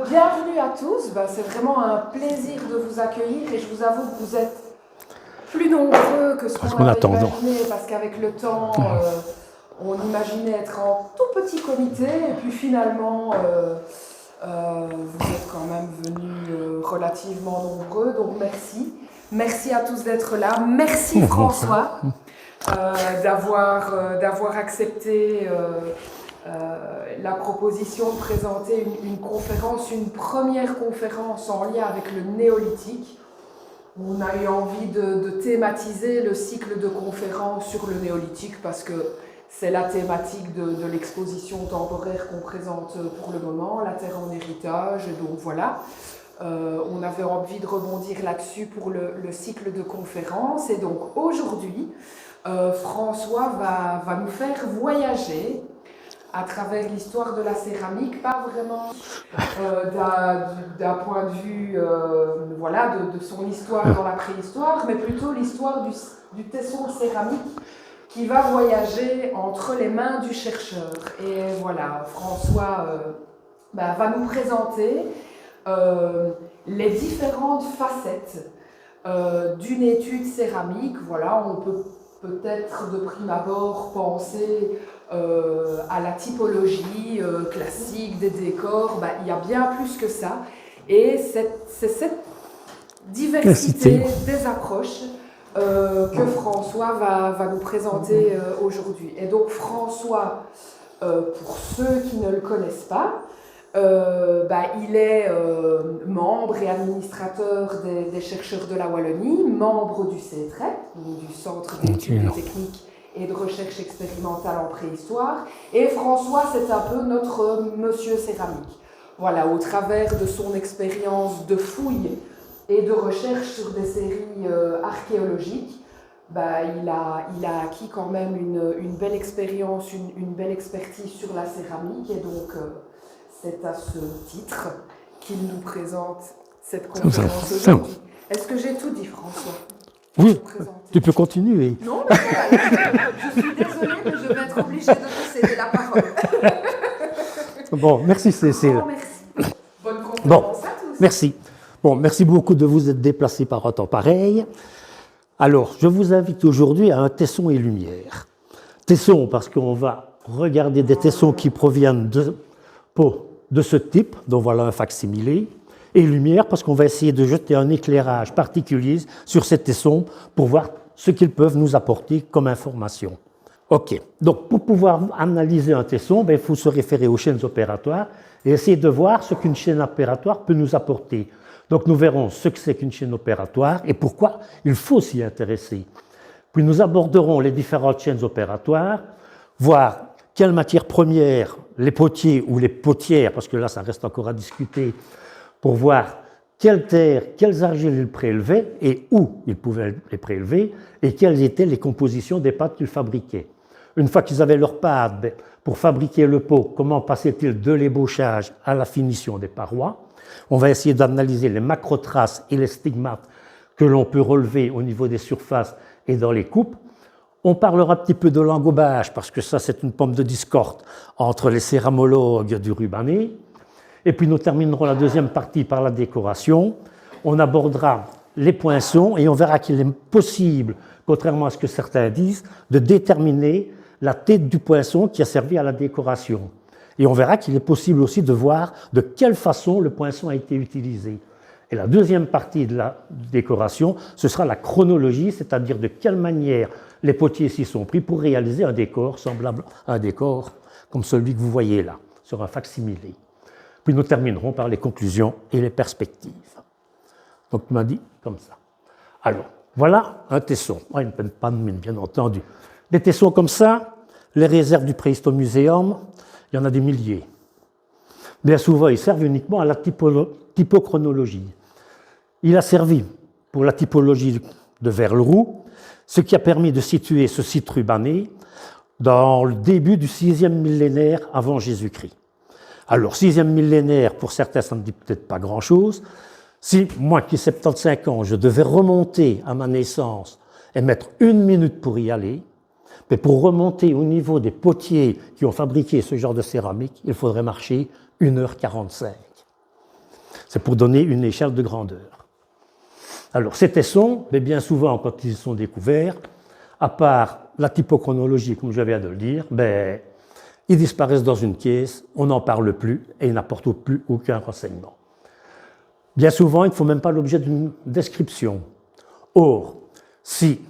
bienvenue à tous. C'est vraiment un plaisir de vous accueillir et je vous avoue que vous êtes plus nombreux que ce qu'on avait imaginé parce qu'avec le temps, on imaginait être en tout petit comité et puis finalement, vous êtes quand même venus relativement nombreux, donc merci. Merci à tous d'être là. Merci François d'avoir accepté la proposition de présenter une conférence, une première conférence en lien avec le néolithique. On a eu envie de thématiser le cycle de conférences sur le néolithique parce que c'est la thématique de l'exposition temporaire qu'on présente pour le moment, la Terre en héritage, et donc voilà. On avait envie de rebondir là-dessus pour le cycle de conférences, et donc aujourd'hui, François va nous faire voyager à travers l'histoire de la céramique, pas vraiment d'un point de vue de son histoire dans la préhistoire, mais plutôt l'histoire du tesson céramique qui va voyager entre les mains du chercheur. Et voilà, François va nous présenter les différentes facettes d'une étude céramique. Voilà, on peut peut-être de prime abord penser à la typologie classique des décors. Il y a bien plus que ça. Et c'est cette diversité des approches que François va nous présenter aujourd'hui. Et donc François, pour ceux qui ne le connaissent pas, il est membre et administrateur des chercheurs de la Wallonie, membre du CETREP, du Centre d'études techniques et de recherche expérimentale en préhistoire. Et François, c'est un peu notre monsieur céramique. Voilà, au travers de son expérience de fouille et de recherche sur des séries archéologiques, il a acquis quand même une belle expérience, une belle expertise sur la céramique. Et donc, c'est à ce titre qu'il nous présente cette conférence aujourd'hui. Est-ce que j'ai tout dit, François? Oui, tu peux continuer. Non, mais je suis désolée, mais je vais être obligée de te céder la parole. Bon, merci Cécile. Merci. Bonne conférence à tous. Merci. Bon, merci beaucoup de vous être déplacés par un temps pareil. Alors, je vous invite aujourd'hui à un tesson et lumière. Tesson, parce qu'on va regarder des tessons qui proviennent de ce type, dont voilà un facsimilé, et lumière, parce qu'on va essayer de jeter un éclairage particulier sur ces tessons pour voir ce qu'ils peuvent nous apporter comme information. Ok, donc pour pouvoir analyser un tesson, il faut se référer aux chaînes opératoires et essayer de voir ce qu'une chaîne opératoire peut nous apporter. Donc nous verrons ce que c'est qu'une chaîne opératoire et pourquoi il faut s'y intéresser. Puis nous aborderons les différentes chaînes opératoires, voir quelles matières premières, les potiers ou les potières, parce que là ça reste encore à discuter, pour voir quelles terres, quelles argiles ils prélevaient et où ils pouvaient les prélever et quelles étaient les compositions des pâtes qu'ils fabriquaient. Une fois qu'ils avaient leur pâte, pour fabriquer le pot, comment passait-il de l'ébauchage à la finition des parois? On va essayer d'analyser les macrotraces et les stigmates que l'on peut relever au niveau des surfaces et dans les coupes. On parlera un petit peu de l'engobage, parce que ça, c'est une pomme de discorde entre les céramologues du rubané. Et puis nous terminerons la deuxième partie par la décoration. On abordera les poinçons et on verra qu'il est possible, contrairement à ce que certains disent, de déterminer la tête du poinçon qui a servi à la décoration. Et on verra qu'il est possible aussi de voir de quelle façon le poinçon a été utilisé. Et la deuxième partie de la décoration, ce sera la chronologie, c'est-à-dire de quelle manière les potiers s'y sont pris pour réaliser un décor semblable à un décor comme celui que vous voyez là, sur un facsimilé. Puis nous terminerons par les conclusions et les perspectives. Donc, tu m'as dit comme ça. Alors, voilà un tesson. Une panne, bien entendu. Des tessons comme ça, les réserves du Préhistomuséum, il y en a des milliers. Bien souvent, ils servent uniquement à la typochronologie. Il a servi pour la typologie de Verleroux, ce qui a permis de situer ce site rubané dans le début du 6e millénaire avant Jésus-Christ. Alors, 6e millénaire, pour certains, ça ne dit peut-être pas grand-chose. Si, moi qui ai 75 ans, je devais remonter à ma naissance et mettre 1 minute pour y aller, mais pour remonter au niveau des potiers qui ont fabriqué ce genre de céramique, il faudrait marcher 1h45. C'est pour donner une échelle de grandeur. Alors, ces tessons, mais bien souvent, quand ils sont découverts, à part la typochronologie, comme je viens de le dire, ils disparaissent dans une caisse, on n'en parle plus et ils n'apportent plus aucun renseignement. Bien souvent, il ne faut même pas l'objet d'une description. Or, si,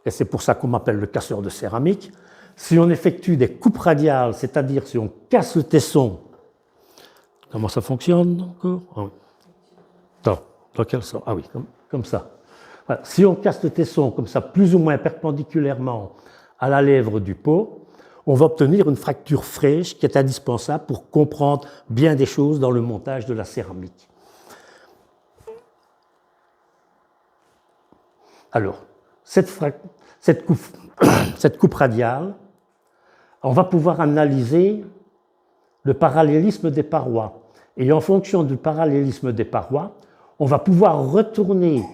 et c'est pour ça qu'on m'appelle le casseur de céramique, si on effectue des coupes radiales, c'est-à-dire si on casse le tesson, comment ça fonctionne encore? Ah oui. Dans quel sens? Ah oui, comme ça. Voilà. Si on casse le tesson comme ça, plus ou moins perpendiculairement à la lèvre du pot, on va obtenir une fracture fraîche qui est indispensable pour comprendre bien des choses dans le montage de la céramique. Alors, cette coupe radiale, on va pouvoir analyser le parallélisme des parois. Et en fonction du parallélisme des parois, on va pouvoir retourner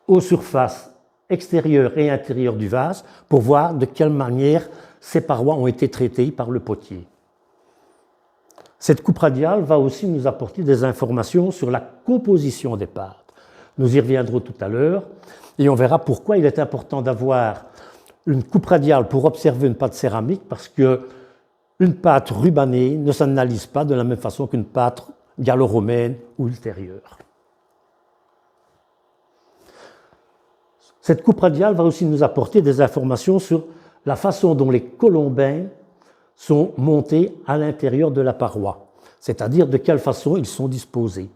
aux surfaces extérieures et intérieures du vase pour voir de quelle manière ces parois ont été traitées par le potier. Cette coupe radiale va aussi nous apporter des informations sur la composition des pâtes. Nous y reviendrons tout à l'heure et on verra pourquoi il est important d'avoir une coupe radiale pour observer une pâte céramique, parce qu'une pâte rubanée ne s'analyse pas de la même façon qu'une pâte gallo-romaine ou ultérieure. Cette coupe radiale va aussi nous apporter des informations sur la façon dont les colombins sont montés à l'intérieur de la paroi, c'est-à-dire de quelle façon ils sont disposés.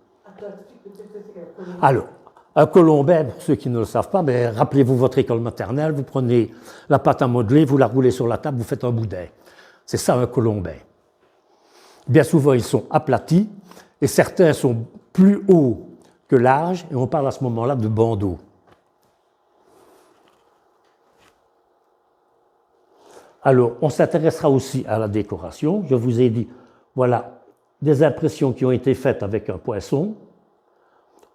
Alors, un colombin, pour ceux qui ne le savent pas, rappelez-vous votre école maternelle, vous prenez la pâte à modeler, vous la roulez sur la table, vous faites un boudin. C'est ça un colombin. Bien souvent, ils sont aplatis et certains sont plus hauts que larges, et on parle à ce moment-là de bandeaux. Alors, on s'intéressera aussi à la décoration. Je vous ai dit, voilà, des impressions qui ont été faites avec un poinçon.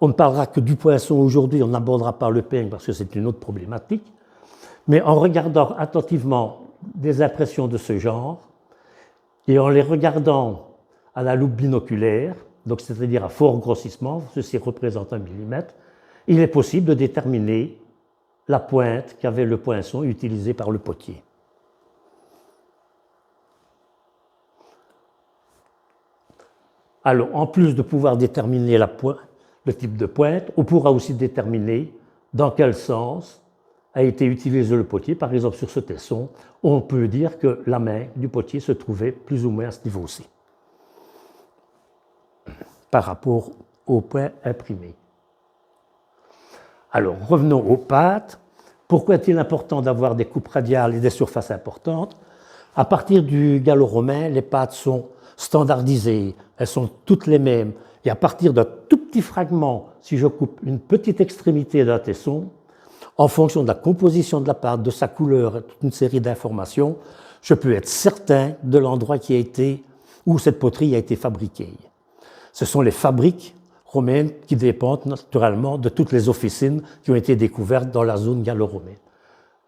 On ne parlera que du poinçon aujourd'hui, on n'abordera pas le peigne parce que c'est une autre problématique. Mais en regardant attentivement des impressions de ce genre, et en les regardant à la loupe binoculaire, donc c'est-à-dire à fort grossissement, ceci représente 1 millimètre, il est possible de déterminer la pointe qu'avait le poinçon utilisé par le potier. Alors, en plus de pouvoir déterminer le type de pointe, on pourra aussi déterminer dans quel sens a été utilisé le potier. Par exemple, sur ce tesson, on peut dire que la main du potier se trouvait plus ou moins à ce niveau-ci, par rapport au point imprimé. Alors, revenons aux pâtes. Pourquoi est-il important d'avoir des coupes radiales et des surfaces importantes? À partir du gallo-romain, les pâtes sont standardisées, elles sont toutes les mêmes. Et à partir d'un tout petit fragment, si je coupe une petite extrémité d'un tesson, en fonction de la composition de la pâte, de sa couleur et toute une série d'informations, je peux être certain de l'endroit où cette poterie a été fabriquée. Ce sont les fabriques romaines qui dépendent naturellement de toutes les officines qui ont été découvertes dans la zone gallo-romaine.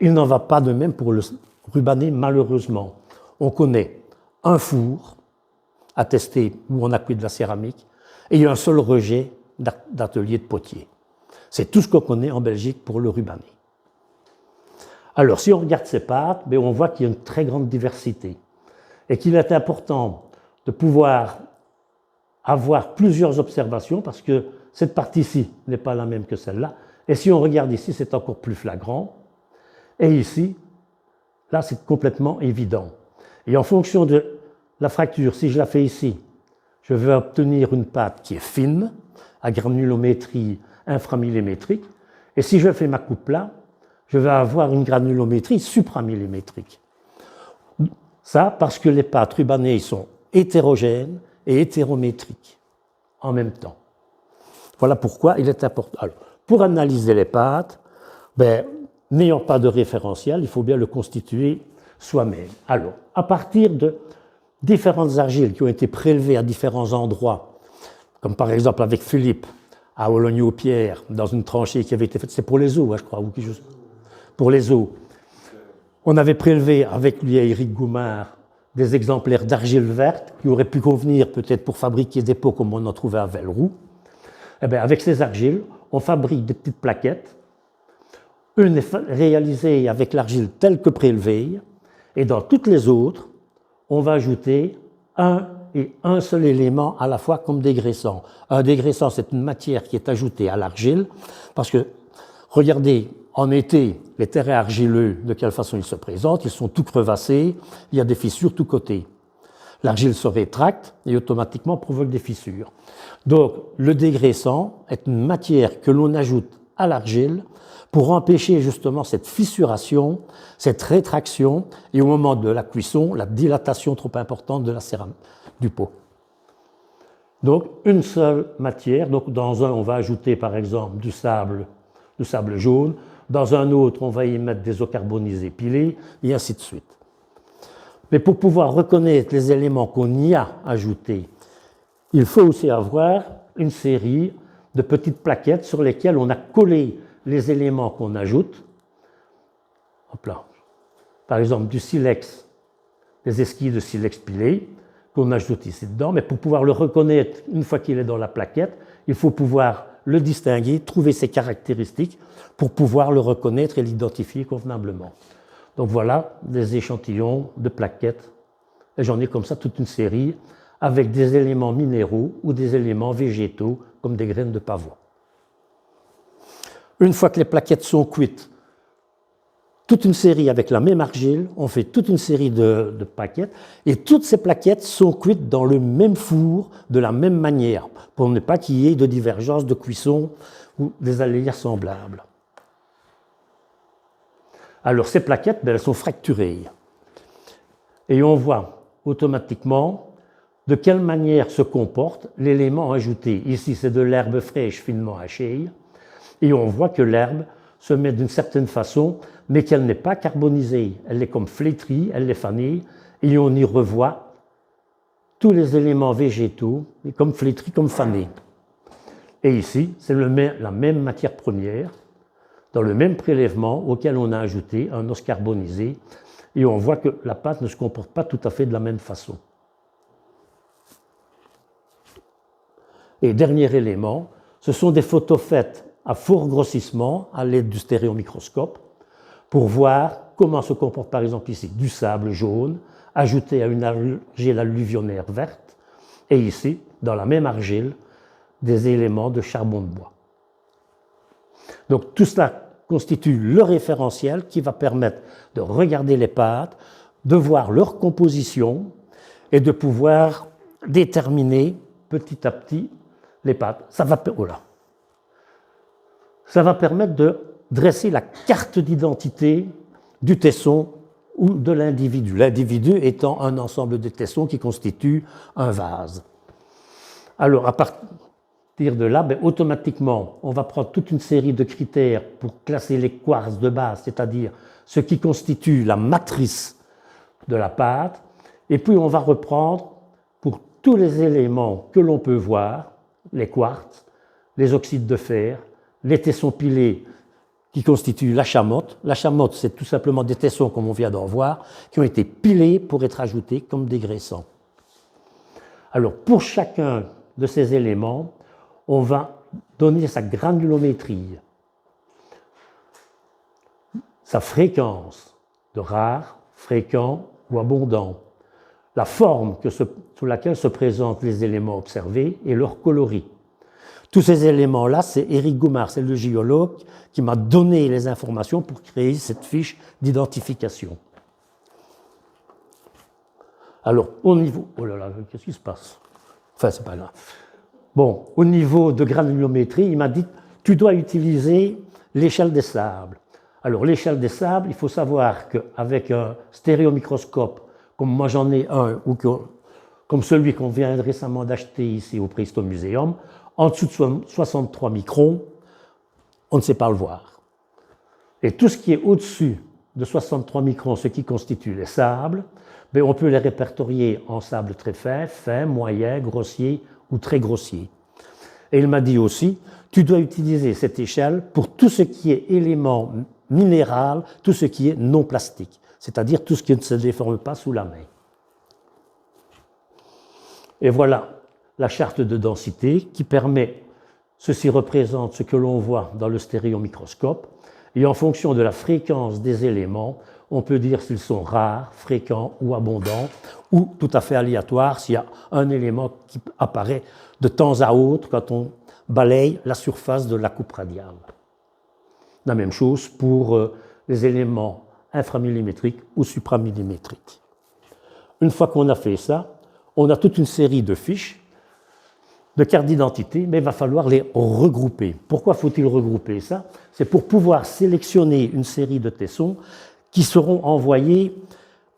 Il n'en va pas de même pour le rubané, malheureusement. On connaît un four attesté où on a cuit de la céramique et un seul rejet d'atelier de potier. C'est tout ce qu'on connaît en Belgique pour le rubané. Alors, si on regarde ces pâtes, on voit qu'il y a une très grande diversité et qu'il est important de pouvoir avoir plusieurs observations parce que cette partie-ci n'est pas la même que celle-là. Et si on regarde ici, c'est encore plus flagrant. Et ici, là, c'est complètement évident. Et en fonction de la fracture, si je la fais ici, je vais obtenir une pâte qui est fine, à granulométrie inframillimétrique. Et si je fais ma coupe là, je vais avoir une granulométrie supramillimétrique. Ça, parce que les pâtes rubanées sont hétérogènes et hétérométriques en même temps. Voilà pourquoi il est important. Alors, pour analyser les pâtes, n'ayant pas de référentiel, il faut bien le constituer soi-même. Alors, à partir de différentes argiles qui ont été prélevées à différents endroits, comme par exemple avec Philippe à Ologny-aux-Pierres, dans une tranchée qui avait été faite, c'est pour les eaux, je crois, ou quelque chose, pour les eaux. On avait prélevé avec lui et Éric Goumard des exemplaires d'argile verte qui auraient pu convenir peut-être pour fabriquer des pots comme on en trouvait à Velleroux. Eh bien, avec ces argiles, on fabrique des petites plaquettes. Une est réalisée avec l'argile telle que prélevée, et dans toutes les autres, on va ajouter un seul élément à la fois comme dégraissant. Un dégraissant, c'est une matière qui est ajoutée à l'argile, parce que, regardez, en été, les terrains argileux, de quelle façon ils se présentent, ils sont tout crevassés, il y a des fissures tous côtés. L'argile se rétracte et automatiquement provoque des fissures. Donc, le dégraissant est une matière que l'on ajoute à l'argile pour empêcher justement cette fissuration, cette rétraction, et au moment de la cuisson, la dilatation trop importante de la céramique, du pot. Donc, une seule matière. Donc, dans un, on va ajouter par exemple du sable jaune. Dans un autre, on va y mettre des eaux carbonisées pilées, et ainsi de suite. Mais pour pouvoir reconnaître les éléments qu'on y a ajoutés, il faut aussi avoir une série de petites plaquettes sur lesquelles on a collé les éléments qu'on ajoute. Hop là. Par exemple, du silex, des esquilles de silex pilées qu'on ajoute ici dedans. Mais pour pouvoir le reconnaître une fois qu'il est dans la plaquette, il faut pouvoir le distinguer, trouver ses caractéristiques pour pouvoir le reconnaître et l'identifier convenablement. Donc voilà des échantillons de plaquettes. Et j'en ai comme ça toute une série avec des éléments minéraux ou des éléments végétaux comme des graines de pavois. Une fois que les plaquettes sont cuites, toute une série avec la même argile, on fait toute une série de plaquettes, et toutes ces plaquettes sont cuites dans le même four, de la même manière, pour ne pas qu'il y ait de divergence de cuisson ou des aléas semblables. Alors ces plaquettes, elles sont fracturées, et on voit automatiquement de quelle manière se comporte l'élément ajouté. Ici, c'est de l'herbe fraîche finement hachée, et on voit que l'herbe se met d'une certaine façon, mais qu'elle n'est pas carbonisée. Elle est comme flétrie, elle est fanée, et on y revoit tous les éléments végétaux, comme flétris, comme fanés. Et ici, c'est la même matière première, dans le même prélèvement auquel on a ajouté un os carbonisé, et on voit que la pâte ne se comporte pas tout à fait de la même façon. Et dernier élément, ce sont des photos faites à fort grossissement à l'aide du stéréomicroscope pour voir comment se comporte par exemple ici du sable jaune ajouté à une argile alluvionnaire verte et ici, dans la même argile, des éléments de charbon de bois. Donc tout cela constitue le référentiel qui va permettre de regarder les pâtes, de voir leur composition et de pouvoir déterminer petit à petit les pâtes. Ça va permettre de dresser la carte d'identité du tesson ou de l'individu. L'individu étant un ensemble de tessons qui constituent un vase. Alors, à partir de là, automatiquement, on va prendre toute une série de critères pour classer les quartz de base, c'est-à-dire ce qui constitue la matrice de la pâte, et puis on va reprendre pour tous les éléments que l'on peut voir, les quartz, les oxydes de fer, les tessons pilés qui constituent la chamotte. La chamotte, c'est tout simplement des tessons, comme on vient d'en voir, qui ont été pilés pour être ajoutés comme dégraissants. Alors, pour chacun de ces éléments, on va donner sa granulométrie, sa fréquence de rare, fréquent ou abondant, la forme sous laquelle se présentent les éléments observés et leur coloris. Tous ces éléments-là, c'est Éric Goumard, c'est le géologue qui m'a donné les informations pour créer cette fiche d'identification. Alors, au niveau... Oh là là, qu'est-ce qui se passe? Enfin, c'est pas grave. Bon, au niveau de granulométrie, il m'a dit « tu dois utiliser l'échelle des sables ». Alors, l'échelle des sables, il faut savoir qu'avec un stéréomicroscope, comme moi j'en ai un, ou comme celui qu'on vient récemment d'acheter ici au Préhistomuséum, en dessous de 63 microns, on ne sait pas le voir. Et tout ce qui est au-dessus de 63 microns, ce qui constitue les sables, on peut les répertorier en sable très fin, fin, moyen, grossier ou très grossier. Et il m'a dit aussi, tu dois utiliser cette échelle pour tout ce qui est élément minéral, tout ce qui est non plastique, c'est-à-dire tout ce qui ne se déforme pas sous la main. Et voilà la charte de densité qui permet, ceci représente ce que l'on voit dans le stéréomicroscope, et en fonction de la fréquence des éléments, on peut dire s'ils sont rares, fréquents ou abondants, ou tout à fait aléatoires s'il y a un élément qui apparaît de temps à autre quand on balaye la surface de la coupe radiale. La même chose pour les éléments inframillimétriques ou supramillimétriques. Une fois qu'on a fait ça, on a toute une série de fiches, de cartes d'identité, mais il va falloir les regrouper. Pourquoi faut-il regrouper ça? C'est pour pouvoir sélectionner une série de tessons qui seront envoyés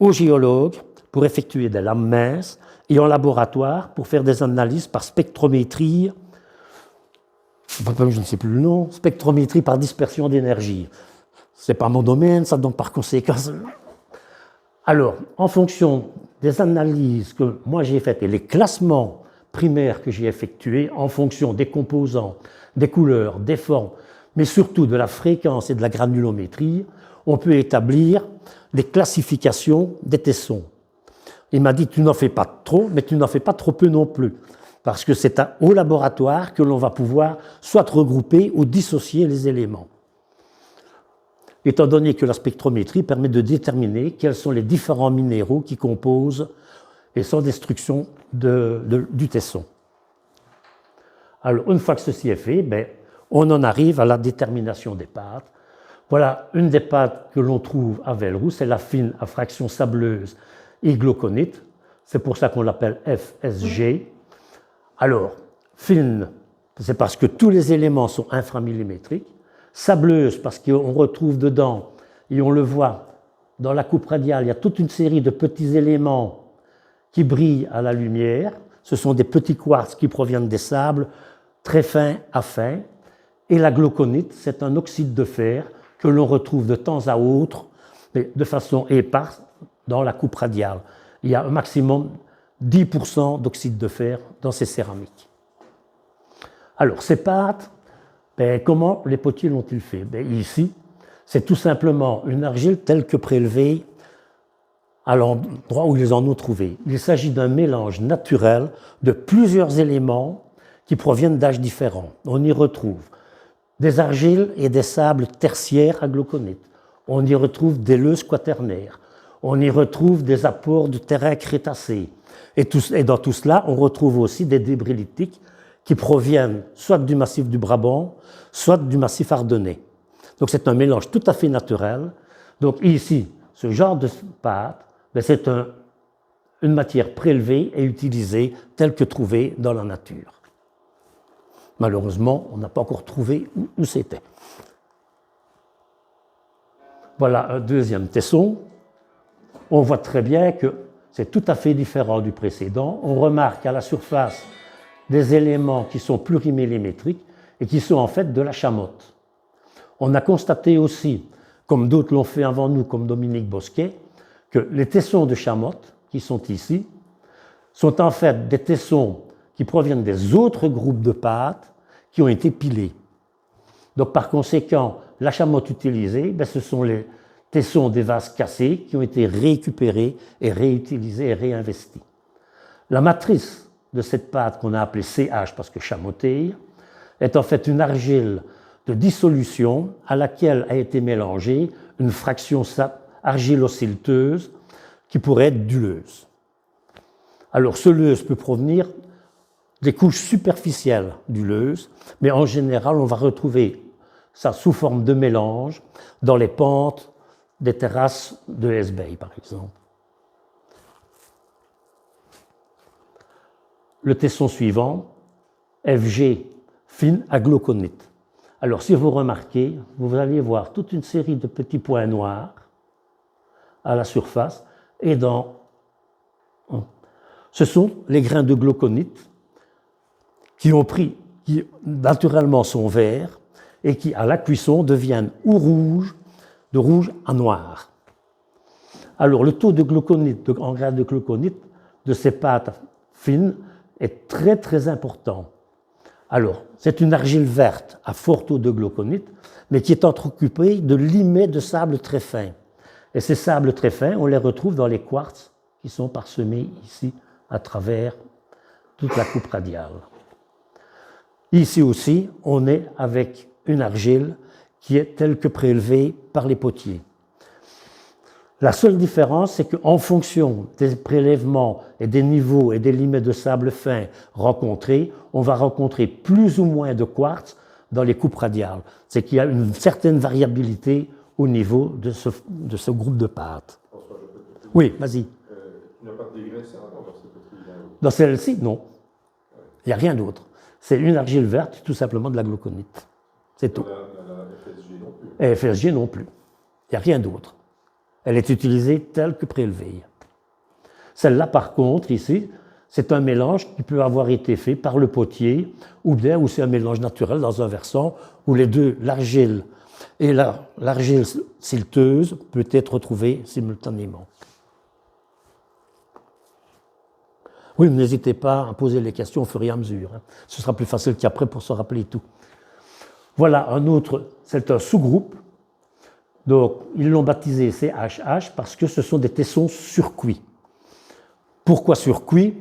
aux géologues pour effectuer des lames minces et en laboratoire pour faire des analyses par spectrométrie, je ne sais plus le nom, spectrométrie par dispersion d'énergie. Ce n'est pas mon domaine, ça donne par conséquent. Alors, en fonction des analyses que moi j'ai faites et les classements primaires que j'ai effectués, en fonction des composants, des couleurs, des formes, mais surtout de la fréquence et de la granulométrie, on peut établir des classifications des tessons. Il m'a dit, tu n'en fais pas trop, mais tu n'en fais pas trop peu non plus, parce que c'est au laboratoire que l'on va pouvoir soit regrouper ou dissocier les éléments. Étant donné que la spectrométrie permet de déterminer quels sont les différents minéraux qui composent et sans destruction du tesson. Alors, une fois que ceci est fait, on en arrive à la détermination des pâtes. Voilà une des pâtes que l'on trouve à Velleroux, c'est la fine à fraction sableuse et glauconite. C'est pour ça qu'on l'appelle FSG. Alors, fine, c'est parce que tous les éléments sont inframillimétriques. Sableuse, parce qu'on retrouve dedans, et on le voit dans la coupe radiale, il y a toute une série de petits éléments qui brillent à la lumière. Ce sont des petits quartz qui proviennent des sables, très fins à fins. Et la glauconite, c'est un oxyde de fer que l'on retrouve de temps à autre, mais de façon éparse, dans la coupe radiale. Il y a un maximum 10% d'oxyde de fer dans ces céramiques. Alors, ces pâtes, comment les potiers l'ont-ils fait? Ici, c'est tout simplement une argile telle que prélevée à l'endroit où ils en ont trouvé. Il s'agit d'un mélange naturel de plusieurs éléments qui proviennent d'âges différents. On y retrouve des argiles et des sables tertiaires à glauconite. On y retrouve des leuses quaternaires. On y retrouve des apports de terrain crétacé. Et dans tout cela, on retrouve aussi des débris lithiques qui proviennent soit du massif du Brabant, soit du massif ardennais. Donc c'est un mélange tout à fait naturel. Donc ici, ce genre de pâte, c'est une matière prélevée et utilisée telle que trouvée dans la nature. Malheureusement, on n'a pas encore trouvé où c'était. Voilà un deuxième tesson. On voit très bien que c'est tout à fait différent du précédent. On remarque à la surface des éléments qui sont plurimillimétriques et qui sont en fait de la chamotte. On a constaté aussi, comme d'autres l'ont fait avant nous, comme Dominique Bosquet, que les tessons de chamotte, qui sont ici, sont en fait des tessons qui proviennent des autres groupes de pâtes qui ont été pilés. Donc par conséquent, la chamotte utilisée, ce sont les tessons des vases cassés qui ont été récupérés et réutilisés et réinvestis. La matrice de cette pâte qu'on a appelée CH parce que chamottée est en fait une argile de dissolution à laquelle a été mélangée une fraction argilo-silteuse qui pourrait être duleuse. Alors ce leuse peut provenir des couches superficielles duleuses, mais en général on va retrouver ça sous forme de mélange dans les pentes des terrasses de Hesbaye par exemple. Le tesson suivant, FG, fine à glauconite. Alors si vous remarquez, vous allez voir toute une série de petits points noirs à la surface et ce sont les grains de glauconite qui naturellement sont verts et qui à la cuisson deviennent ou rouges, de rouge à noir. Alors le taux de glauconite, en grains de glauconite de ces pâtes fines est très très important. Alors, c'est une argile verte à fort taux de glauconite, mais qui est entrecoupée de limets de sable très fins. Et ces sables très fins, on les retrouve dans les quartz qui sont parsemés ici à travers toute la coupe radiale. Ici aussi, on est avec une argile qui est telle que prélevée par les potiers. La seule différence, c'est qu'en fonction des prélèvements et des niveaux et des limites de sable fin rencontrés, on va rencontrer plus ou moins de quartz dans les coupes radiales. C'est qu'il y a une certaine variabilité au niveau de ce groupe de pâtes. Oui, vas-y. Il n'y a pas de dégraisseur dans cette poterie-là? Dans celle-ci, non. Il n'y a rien d'autre. C'est une argile verte, tout simplement de la glauconite. C'est tout. La FSG non plus? Et FSG non plus. Il n'y a rien d'autre. Elle est utilisée telle que prélevée. Celle-là, par contre, ici, c'est un mélange qui peut avoir été fait par le potier, ou bien où c'est un mélange naturel dans un versant, où les deux, l'argile et l'argile silteuse, peut être retrouvée simultanément. Oui, n'hésitez pas à poser les questions au fur et à mesure. Ce sera plus facile qu'après pour se rappeler tout. Voilà un autre, c'est un sous-groupe. Donc, ils l'ont baptisé CHH parce que ce sont des tessons surcuits. Pourquoi surcuits?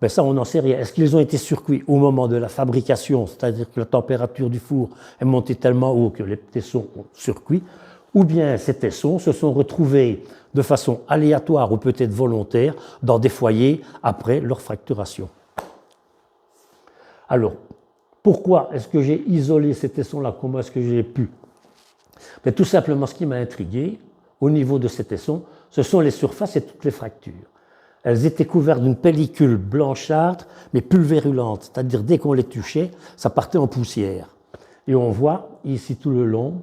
Ben ça, on n'en sait rien. Est-ce qu'ils ont été surcuits au moment de la fabrication, c'est-à-dire que la température du four est montée tellement haut que les tessons ont surcuit, ou bien ces tessons se sont retrouvés de façon aléatoire ou peut-être volontaire dans des foyers après leur fracturation. Alors, pourquoi est-ce que j'ai isolé ces tessons-là? Comment est-ce que j'ai pu? Mais tout simplement, ce qui m'a intrigué au niveau de ces tessons, ce sont les surfaces et toutes les fractures. Elles étaient couvertes d'une pellicule blanchâtre, mais pulvérulente, c'est-à-dire dès qu'on les touchait, ça partait en poussière. Et on voit ici tout le long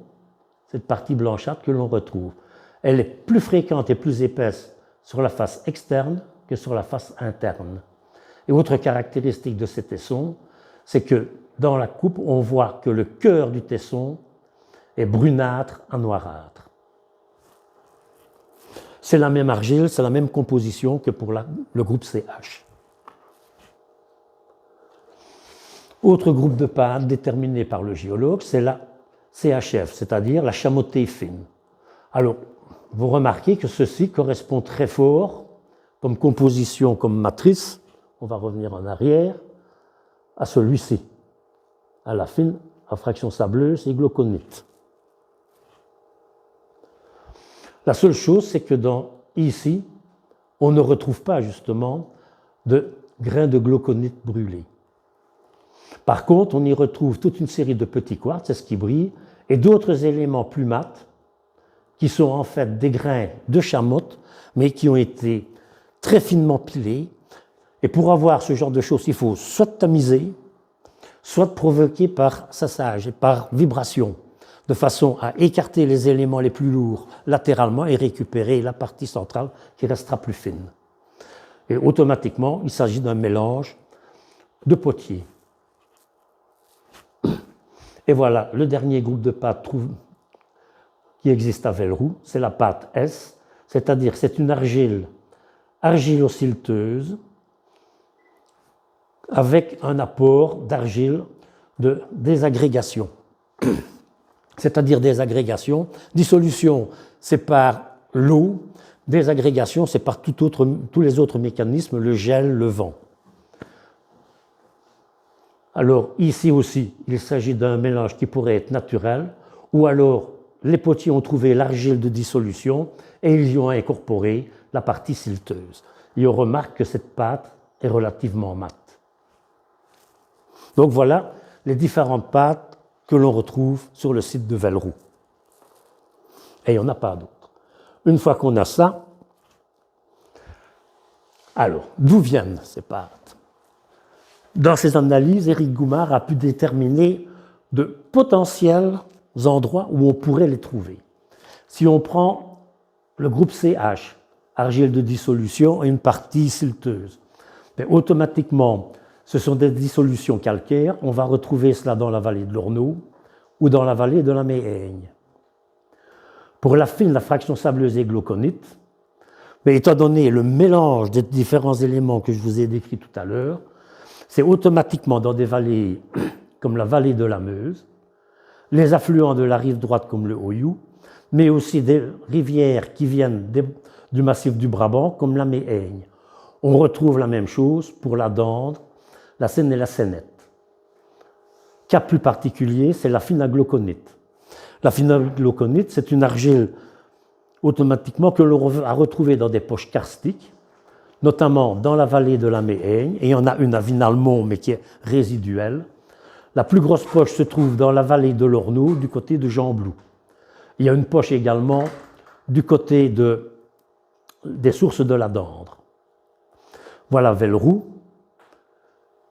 cette partie blanchâtre que l'on retrouve. Elle est plus fréquente et plus épaisse sur la face externe que sur la face interne. Et autre caractéristique de ces tessons, c'est que dans la coupe, on voit que le cœur du tesson est brunâtre à noirâtre. C'est la même argile, c'est la même composition que pour le groupe CH. Autre groupe de pâtes déterminé par le géologue, c'est la CHF, c'est-à-dire la chamottée fine. Alors, vous remarquez que ceci correspond très fort comme composition, comme matrice, on va revenir en arrière, à celui-ci, à la fine, à fraction sableuse et glauconite. La seule chose, c'est que ici, on ne retrouve pas justement de grains de glauconite brûlés. Par contre, on y retrouve toute une série de petits quartz, c'est ce qui brille, et d'autres éléments plus mat, qui sont en fait des grains de chamotte, mais qui ont été très finement pilés. Et pour avoir ce genre de choses, il faut soit tamiser, soit provoquer par sassage et par vibration, de façon à écarter les éléments les plus lourds latéralement et récupérer la partie centrale qui restera plus fine. Et automatiquement, il s'agit d'un mélange de potiers. Et voilà, le dernier groupe de pâtes qui existe à Velleroux, c'est la pâte S, c'est-à-dire c'est une argile argilo-silteuse avec un apport d'argile de désagrégation. C'est-à-dire des agrégations. Dissolution, c'est par l'eau. Désagrégation, c'est par tous les autres mécanismes, le gel, le vent. Alors, ici aussi, il s'agit d'un mélange qui pourrait être naturel, ou alors les potiers ont trouvé l'argile de dissolution et ils y ont incorporé la partie silteuse. Et on remarque que cette pâte est relativement mate. Donc voilà les différentes pâtes que l'on retrouve sur le site de Velleroux. Et il n'y en a pas d'autres. Une fois qu'on a ça, alors, d'où viennent ces pâtes? Dans ses analyses, Éric Goumard a pu déterminer de potentiels endroits où on pourrait les trouver. Si on prend le groupe CH, argile de dissolution et une partie silteuse, automatiquement, ce sont des dissolutions calcaires. On va retrouver cela dans la vallée de l'Ornaud ou dans la vallée de la Méhaigne. Pour la fine, la fraction sableuse et glauconite, mais étant donné le mélange des différents éléments que je vous ai décrits tout à l'heure, c'est automatiquement dans des vallées comme la vallée de la Meuse, les affluents de la rive droite comme le Hoyoux, mais aussi des rivières qui viennent du massif du Brabant comme la Méhaigne. On retrouve la même chose pour la Dendre la séne et la sénette. Cas plus particulier, c'est la phénagloconite. La phénagloconite, c'est une argile automatiquement que l'on va retrouver dans des poches karstiques, notamment dans la vallée de la Méhaigne, et il y en a une à Vinalmont, mais qui est résiduelle. La plus grosse poche se trouve dans la vallée de l'Ornaud, du côté de Jean-Blou. Il y a une poche également du côté des sources de la Dendre. Voilà Velleroux.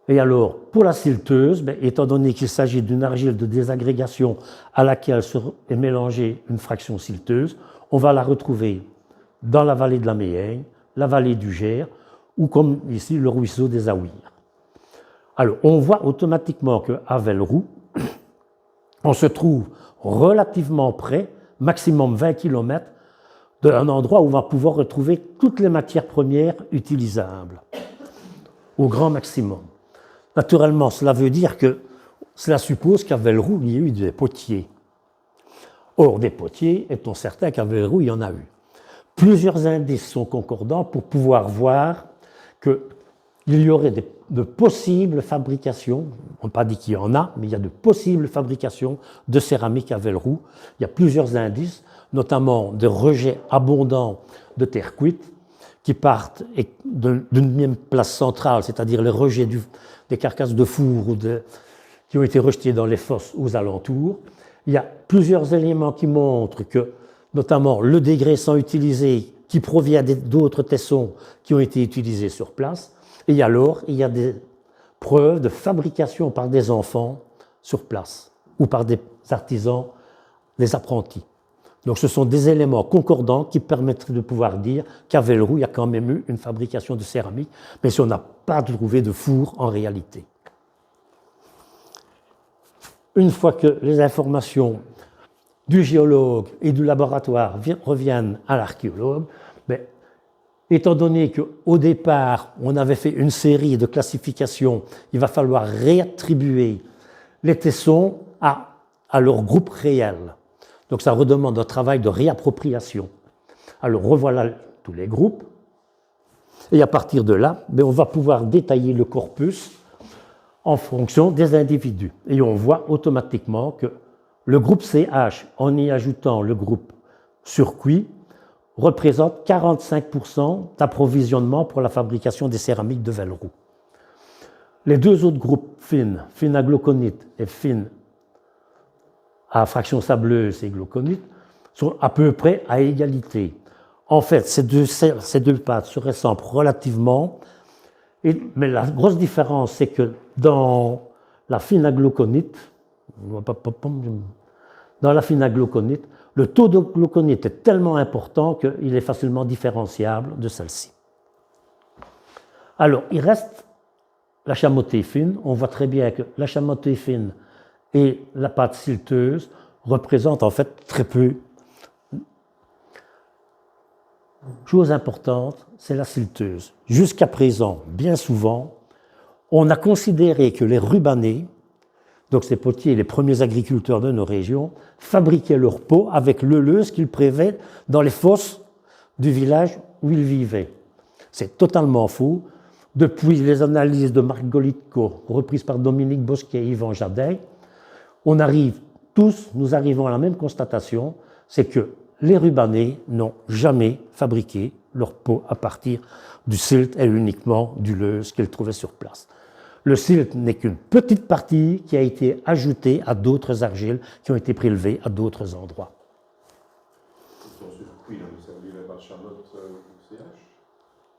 Et alors, pour la silteuse, étant donné qu'il s'agit d'une argile de désagrégation à laquelle est mélangée une fraction silteuse, on va la retrouver dans la vallée de la Méhaigne, la vallée du Gers, ou comme ici, le ruisseau des Aouirs. Alors, on voit automatiquement qu'à Velleroux, on se trouve relativement près, maximum 20 km, d'un endroit où on va pouvoir retrouver toutes les matières premières utilisables, au grand maximum. Naturellement, cela suppose qu'à Velleroux, il y a eu des potiers. Or, des potiers, est-on certain qu'à Velleroux, il y en a eu. Plusieurs indices sont concordants pour pouvoir voir qu'il y aurait de possibles fabrications, on n'a pas dit qu'il y en a, mais il y a de possibles fabrications de céramique à Velleroux. Il y a plusieurs indices, notamment de rejets abondants de terre cuite qui partent d'une même place centrale, c'est-à-dire les rejets des carcasses de four qui ont été rejetés dans les fosses aux alentours. Il y a plusieurs éléments qui montrent que, notamment le dégraissant utilisé qui provient d'autres tessons qui ont été utilisés sur place. Et alors, il y a des preuves de fabrication par des enfants sur place ou par des artisans, des apprentis. Donc ce sont des éléments concordants qui permettraient de pouvoir dire qu'à Velleroux, il y a quand même eu une fabrication de céramique, mais si on n'a pas trouvé de four en réalité. Une fois que les informations du géologue et du laboratoire reviennent à l'archéologue, étant donné qu'au départ, on avait fait une série de classifications, il va falloir réattribuer les tessons à leur groupe réel. Donc ça redemande un travail de réappropriation. Alors revoilà tous les groupes, et à partir de là, on va pouvoir détailler le corpus en fonction des individus. Et on voit automatiquement que le groupe CH, en y ajoutant le groupe surcuit, représente 45% d'approvisionnement pour la fabrication des céramiques de Velleroux. Les deux autres groupes fines, phénagloconite et fines à fraction sableuse et glauconite, sont à peu près à égalité. En fait, ces deux pâtes se ressemblent relativement, mais la grosse différence, c'est que dans la phénagloconite, le taux de glauconite est tellement important qu'il est facilement différenciable de celle-ci. Alors, il reste la chamoté fine. On voit très bien que la chamoté fine et la pâte silteuse représentent en fait très peu. Chose importante, c'est la silteuse. Jusqu'à présent, bien souvent, on a considéré que les rubanés, donc ces potiers, les premiers agriculteurs de nos régions, fabriquaient leur peau avec l'euleuse qu'ils prélevaient dans les fosses du village où ils vivaient. C'est totalement faux. Depuis les analyses de Marc Golitko, reprises par Dominique Bosquet et Yvan Jadin, nous arrivons à la même constatation, c'est que les rubanés n'ont jamais fabriqué leur peau à partir du silt et uniquement du leuze qu'ils trouvaient sur place. Le silt n'est qu'une petite partie qui a été ajoutée à d'autres argiles qui ont été prélevées à d'autres endroits. Ton surcuit, ne servirait pas de chamotte au CH?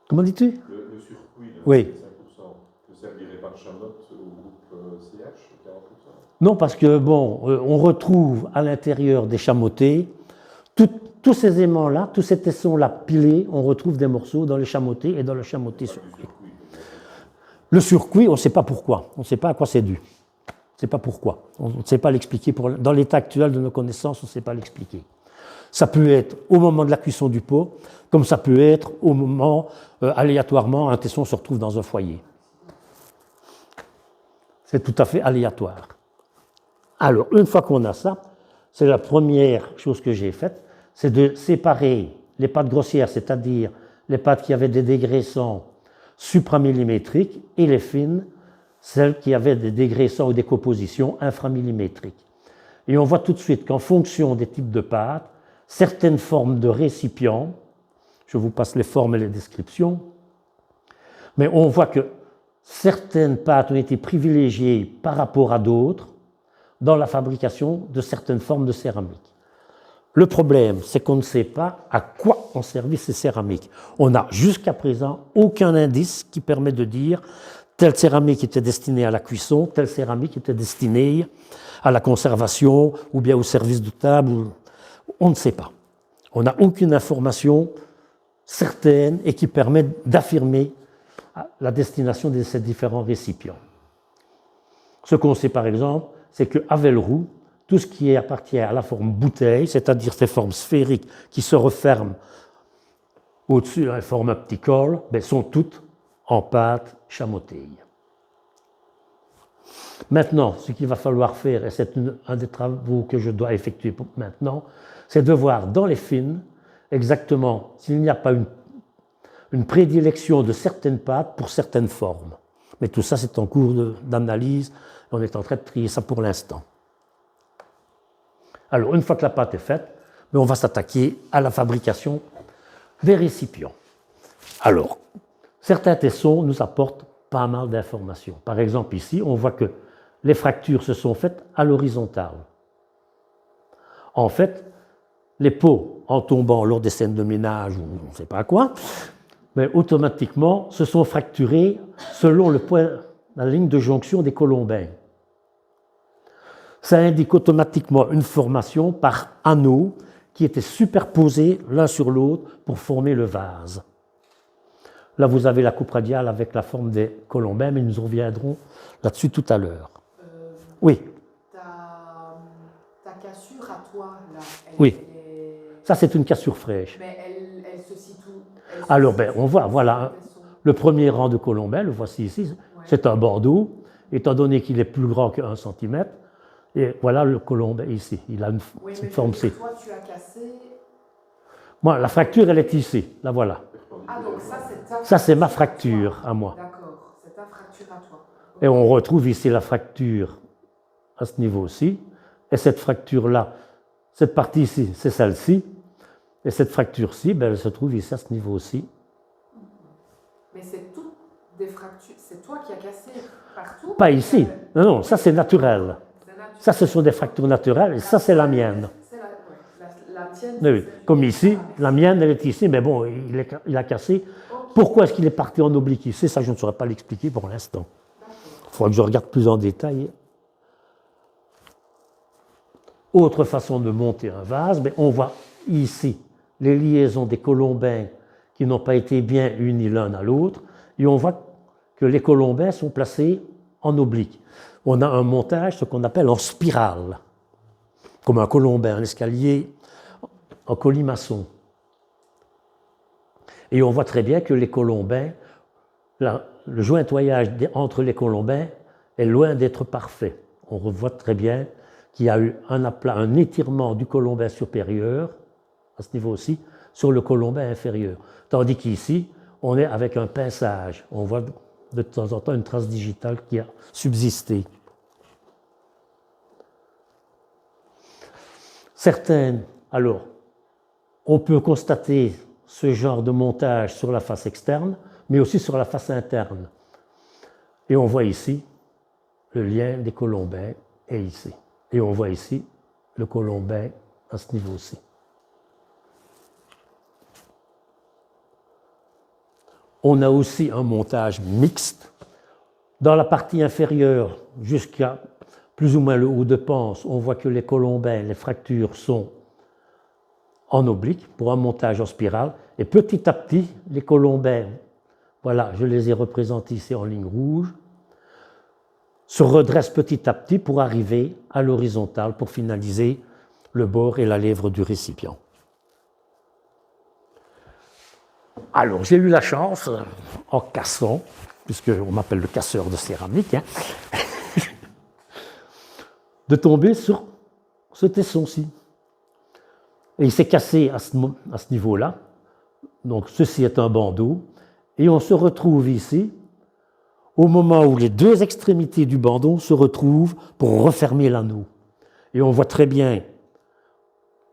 Comment dis-tu? Le surcuit, oui. 5%, ne servirait pas de chamotte au groupe CH, 40%? Non, parce que, on retrouve à l'intérieur des chamotés tous ces aimants-là, tous ces tessons-là pilés, on retrouve des morceaux dans les chamotés et dans le chamoté surcuit. Le surcuit, on ne sait pas pourquoi, on ne sait pas à quoi c'est dû. On ne sait pas pourquoi, on ne sait pas l'expliquer. Dans l'état actuel de nos connaissances, on ne sait pas l'expliquer. Ça peut être au moment de la cuisson du pot, comme ça peut être au moment, aléatoirement, un tesson se retrouve dans un foyer. C'est tout à fait aléatoire. Alors, une fois qu'on a ça, c'est la première chose que j'ai faite, c'est de séparer les pâtes grossières, c'est-à-dire les pâtes qui avaient des dégraissants supramillimétriques, et les fines, celles qui avaient des dégraissants ou des compositions inframillimétriques. Et on voit tout de suite qu'en fonction des types de pâtes, certaines formes de récipients, je vous passe les formes et les descriptions, mais on voit que certaines pâtes ont été privilégiées par rapport à d'autres dans la fabrication de certaines formes de céramique. Le problème, c'est qu'on ne sait pas à quoi ont servi ces céramiques. On n'a jusqu'à présent aucun indice qui permet de dire telle céramique était destinée à la cuisson, telle céramique était destinée à la conservation ou bien au service de table. On ne sait pas. On n'a aucune information certaine et qui permet d'affirmer la destination de ces différents récipients. Ce qu'on sait par exemple, c'est qu'à Velleroux, tout ce qui appartient à la forme bouteille, c'est-à-dire ces formes sphériques qui se referment au-dessus de la forme opticole, sont toutes en pâte chamoteille. Maintenant, ce qu'il va falloir faire, et c'est un des travaux que je dois effectuer maintenant, c'est de voir dans les fines exactement s'il n'y a pas une prédilection de certaines pâtes pour certaines formes. Mais tout ça, c'est en cours d'analyse, on est en train de trier ça pour l'instant. Alors, une fois que la pâte est faite, on va s'attaquer à la fabrication des récipients. Alors, certains tessons nous apportent pas mal d'informations. Par exemple, ici, on voit que les fractures se sont faites à l'horizontale. En fait, les pots, en tombant lors des scènes de ménage ou on ne sait pas quoi, mais automatiquement se sont fracturés selon le point, la ligne de jonction des colombins. Ça indique automatiquement une formation par anneaux qui étaient superposés l'un sur l'autre pour former le vase. Là, vous avez la coupe radiale avec la forme des colombins, mais nous reviendrons là-dessus tout à l'heure. Oui. Ta cassure à toi, là, oui. Ça, c'est une cassure fraîche. Mais elle se situe. Alors, on voit, voilà, le premier rang de colombin, le voici ici, ouais. C'est un bandeau, étant donné qu'il est plus grand que 1 cm. Et voilà le colombin ici, il a une forme C. Toi, tu as cassé. Moi, la fracture, elle est ici, la voilà. Ah, donc ça, c'est ta fracture. Ça, c'est ma fracture à moi. D'accord, c'est ta fracture à toi. Et on retrouve ici la fracture à ce niveau-ci. Et cette fracture-là, cette partie ici, c'est celle-ci. Et cette fracture-ci, elle se trouve ici à ce niveau-ci. Mais c'est toutes des fractures. C'est toi qui as cassé partout? Pas ici. Non, non, ça c'est naturel. Ça, ce sont des fractures naturelles et ça, c'est la mienne. C'est la tienne. Oui, comme ici, la mienne, elle est ici, mais bon, il a cassé. Okay. Pourquoi est-ce qu'il est parti en oblique ici? Ça, je ne saurais pas l'expliquer pour l'instant. Il faudra que je regarde plus en détail. Autre façon de monter un vase, on voit ici les liaisons des colombins qui n'ont pas été bien unis l'un à l'autre, et on voit que les colombins sont placés en oblique. On a un montage, ce qu'on appelle en spirale, comme un colombin, un escalier en colimaçon. Et on voit très bien que les colombins, le jointoyage entre les colombins est loin d'être parfait. On voit très bien qu'il y a eu un étirement du colombin supérieur, à ce niveau-ci, sur le colombin inférieur. Tandis qu'ici, on est avec un pinçage. On voit de temps en temps une trace digitale qui a subsisté. Certaines, alors, on peut constater ce genre de montage sur la face externe, mais aussi sur la face interne. Et on voit ici le lien des colombins est ici. Et on voit ici le colombin à ce niveau-ci. On a aussi un montage mixte. Dans la partie inférieure, jusqu'à plus ou moins le haut de panse, on voit que les colombins, les fractures sont en oblique pour un montage en spirale. Et petit à petit, les colombins, voilà, je les ai représentés ici en ligne rouge, se redressent petit à petit pour arriver à l'horizontale, pour finaliser le bord et la lèvre du récipient. Alors, j'ai eu la chance, en cassant, puisqu'on m'appelle le casseur de céramique, de tomber sur ce tesson-ci. Et il s'est cassé à ce niveau-là. Donc, ceci est un bandeau. Et on se retrouve ici au moment où les deux extrémités du bandon se retrouvent pour refermer l'anneau. Et on voit très bien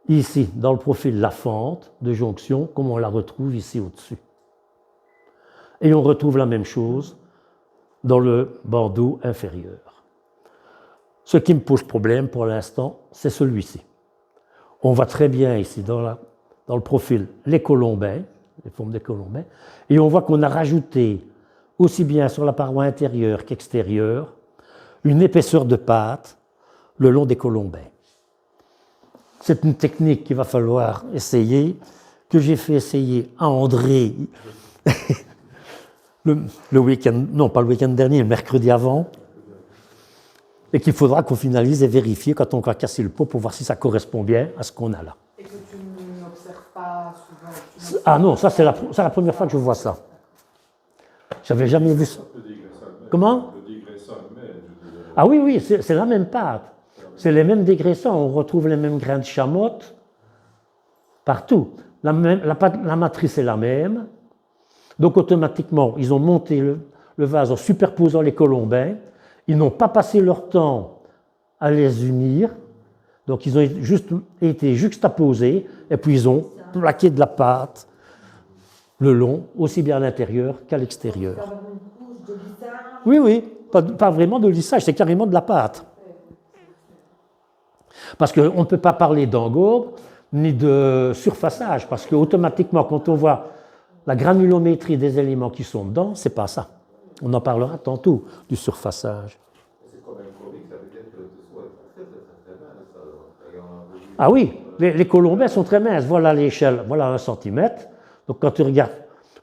ici, dans le profil, la fente de jonction, comme on la retrouve ici au-dessus. Et on retrouve la même chose dans le bandeau inférieur. Ce qui me pose problème pour l'instant, c'est celui-ci. On voit très bien ici, dans le profil, les colombins, les formes des colombins, et on voit qu'on a rajouté, aussi bien sur la paroi intérieure qu'extérieure, une épaisseur de pâte le long des colombins. C'est une technique qu'il va falloir essayer, que j'ai fait essayer à André le week-end, non pas le week-end dernier, le mercredi avant, et qu'il faudra qu'on finalise et vérifier quand on va casser le pot pour voir si ça correspond bien à ce qu'on a là. Et que tu n'observes pas souvent. Ah non, ça c'est la première fois que je vois ça. J'avais jamais vu ça. Comment? Ah oui, oui, c'est la même pâte. C'est les mêmes dégraissants, on retrouve les mêmes grains de chamotte partout. La matrice est la même. Donc automatiquement, ils ont monté le vase en superposant les colombins. Ils n'ont pas passé leur temps à les unir. Donc ils ont juste été juxtaposés et puis ils ont plaqué de la pâte le long, aussi bien à l'intérieur qu'à l'extérieur. Oui, oui, pas vraiment de lissage, c'est carrément de la pâte. Parce qu'on ne peut pas parler d'engobe ni de surfaçage, parce qu'automatiquement, quand on voit la granulométrie des éléments qui sont dedans, c'est pas ça. On en parlera tantôt du surfaçage. Ah oui, les colombins sont très minces. Voilà l'échelle, voilà 1 centimètre. Donc quand tu regardes,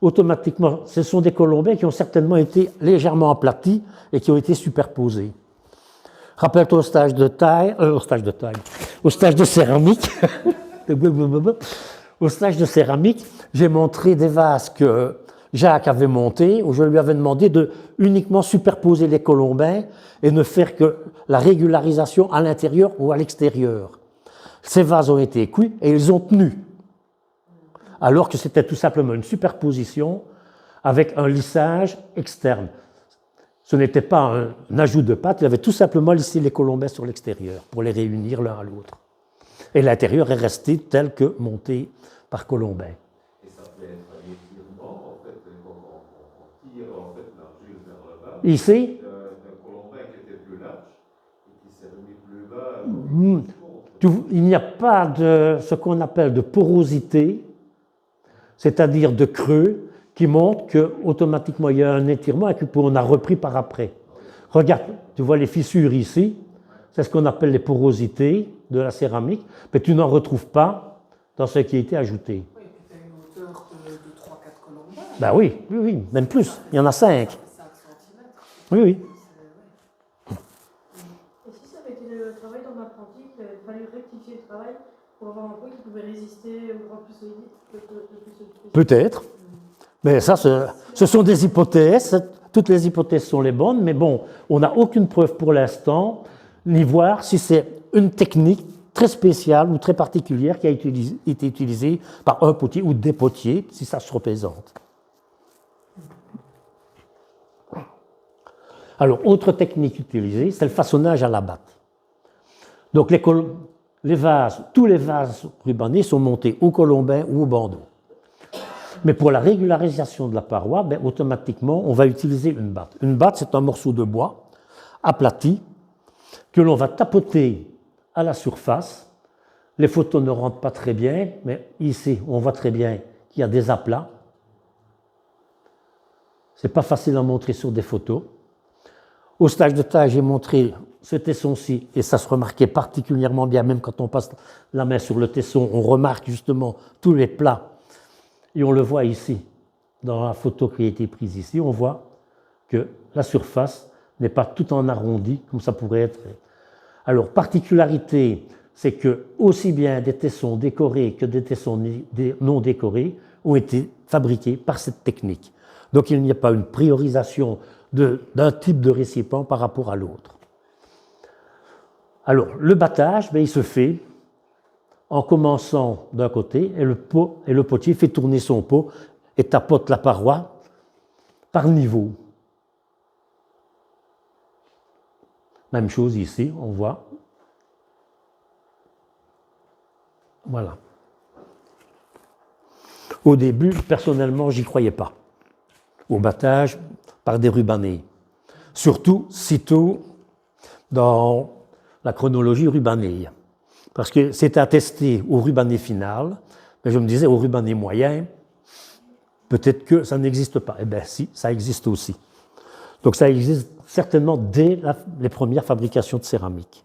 automatiquement, ce sont des colombins qui ont certainement été légèrement aplatis et qui ont été superposés. Rappelle-toi au stage de céramique. Au stage de céramique, j'ai montré des vases que Jacques avait montés, où je lui avais demandé de uniquement superposer les colombins et ne faire que la régularisation à l'intérieur ou à l'extérieur. Ces vases ont été cuits et ils ont tenu, alors que c'était tout simplement une superposition avec un lissage externe. Ce n'était pas un ajout de pâte, il avait tout simplement lissé les colombins sur l'extérieur pour les réunir l'un à l'autre. Et l'intérieur est resté tel que monté par colombin. Et ça peut être un étirement, en fait, quand on tire en fait, l'argile vers le bas. Ici, Un colombin qui était plus large et qui s'est remis plus bas. il n'y a pas de ce qu'on appelle de porosité, c'est-à-dire de creux, qui montre qu'automatiquement il y a un étirement et qu'on a repris par après. Regarde, tu vois les fissures ici, c'est ce qu'on appelle les porosités de la céramique, mais tu n'en retrouves pas dans ce qui a été ajouté. Oui, et puis tu as une hauteur de 3-4 colombins. Ben oui, oui, oui, même plus, il y en a 5. 5 centimètres. Oui, oui. Et si ça avait été le travail d'un apprenti, il avait fallu rectifier le travail pour avoir un pot qui pouvait résister ou rendre plus solide Peut-être. Mais ça, ce sont des hypothèses. Toutes les hypothèses sont les bonnes, mais bon, on n'a aucune preuve pour l'instant, ni voir si c'est une technique très spéciale ou très particulière qui a été utilisée par un potier ou des potiers, si ça se représente. Alors, autre technique utilisée, c'est le façonnage à la batte. Donc, les vases, tous les vases rubanés sont montés au colombin ou au bandeau. Mais pour la régularisation de la paroi, automatiquement, on va utiliser une batte. Une batte, c'est un morceau de bois aplati que l'on va tapoter à la surface. Les photos ne rentrent pas très bien, mais ici, on voit très bien qu'il y a des aplats. Ce n'est pas facile à montrer sur des photos. Au stage de taille, j'ai montré ce tesson-ci, et ça se remarquait particulièrement bien, même quand on passe la main sur le tesson, on remarque justement tous les plats. Et on le voit ici, dans la photo qui a été prise ici, on voit que la surface n'est pas tout en arrondi, comme ça pourrait être. Alors, particularité, c'est que aussi bien des tessons décorés que des tessons non décorés ont été fabriqués par cette technique. Donc, il n'y a pas une priorisation d'un type de récipient par rapport à l'autre. Alors, le battage, il se fait en commençant d'un côté, et le potier fait tourner son pot et tapote la paroi par niveau. Même chose ici, on voit. Voilà. Au début, personnellement, j'y croyais pas. Au battage par des rubanés. Surtout, sitôt dans la chronologie rubanée. Parce que c'était attesté au rubané final, mais je me disais au rubané moyen, peut-être que ça n'existe pas. Eh bien, si, ça existe aussi. Donc ça existe certainement dès les premières fabrications de céramique.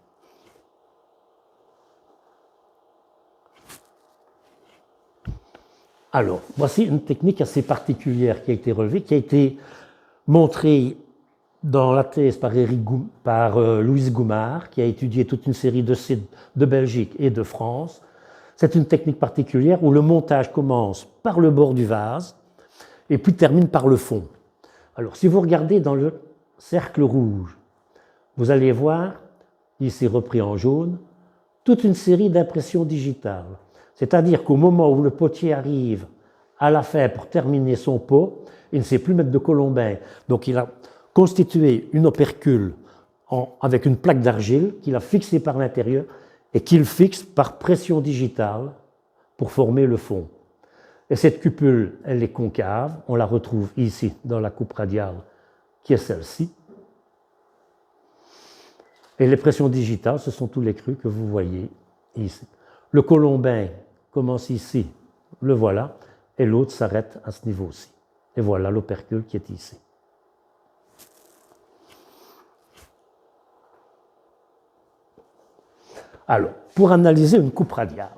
Alors, voici une technique assez particulière qui a été relevée, qui a été montrée dans la thèse par Louise Goumard, qui a étudié toute une série de sites de Belgique et de France. C'est une technique particulière où le montage commence par le bord du vase et puis termine par le fond. Alors, si vous regardez dans le cercle rouge, vous allez voir, ici repris en jaune, toute une série d'impressions digitales. C'est-à-dire qu'au moment où le potier arrive à la fin pour terminer son pot, il ne sait plus mettre de colombin. Donc il a constitué une opercule avec une plaque d'argile qu'il a fixée par l'intérieur et qu'il fixe par pression digitale pour former le fond. Et cette cupule, elle est concave, on la retrouve ici dans la coupe radiale qui est celle-ci. Et les pressions digitales, ce sont tous les crus que vous voyez ici. Le colombin commence ici, le voilà, et l'autre s'arrête à ce niveau-ci. Et voilà l'opercule qui est ici. Alors, pour analyser une coupe radiale,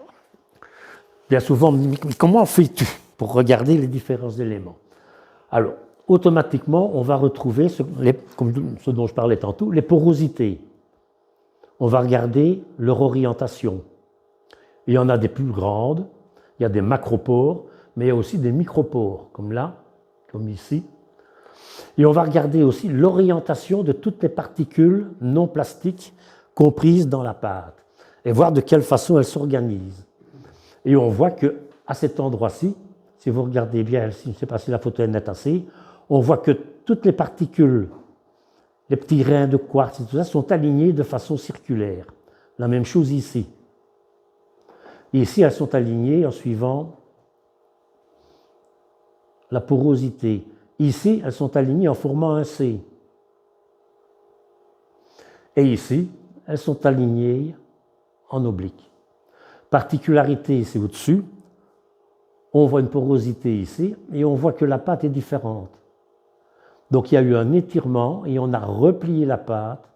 bien souvent on me dit, mais comment fais-tu pour regarder les différents éléments? Alors, automatiquement, on va retrouver, comme ce dont je parlais tantôt, les porosités. On va regarder leur orientation. Il y en a des plus grandes, il y a des macropores, mais il y a aussi des micropores, comme là, comme ici. Et on va regarder aussi l'orientation de toutes les particules non plastiques comprises dans la pâte et voir de quelle façon elles s'organisent. Et on voit qu'à cet endroit-ci, si vous regardez bien, je ne sais pas si la photo est nette assez, on voit que toutes les particules, les petits grains de quartz et tout ça, sont alignés de façon circulaire. La même chose ici. Et ici, elles sont alignées en suivant la porosité. Ici, elles sont alignées en formant un C. Et ici, elles sont alignées en oblique. Particularité, c'est au-dessus. On voit une porosité ici et on voit que la pâte est différente. Donc il y a eu un étirement et on a replié la pâte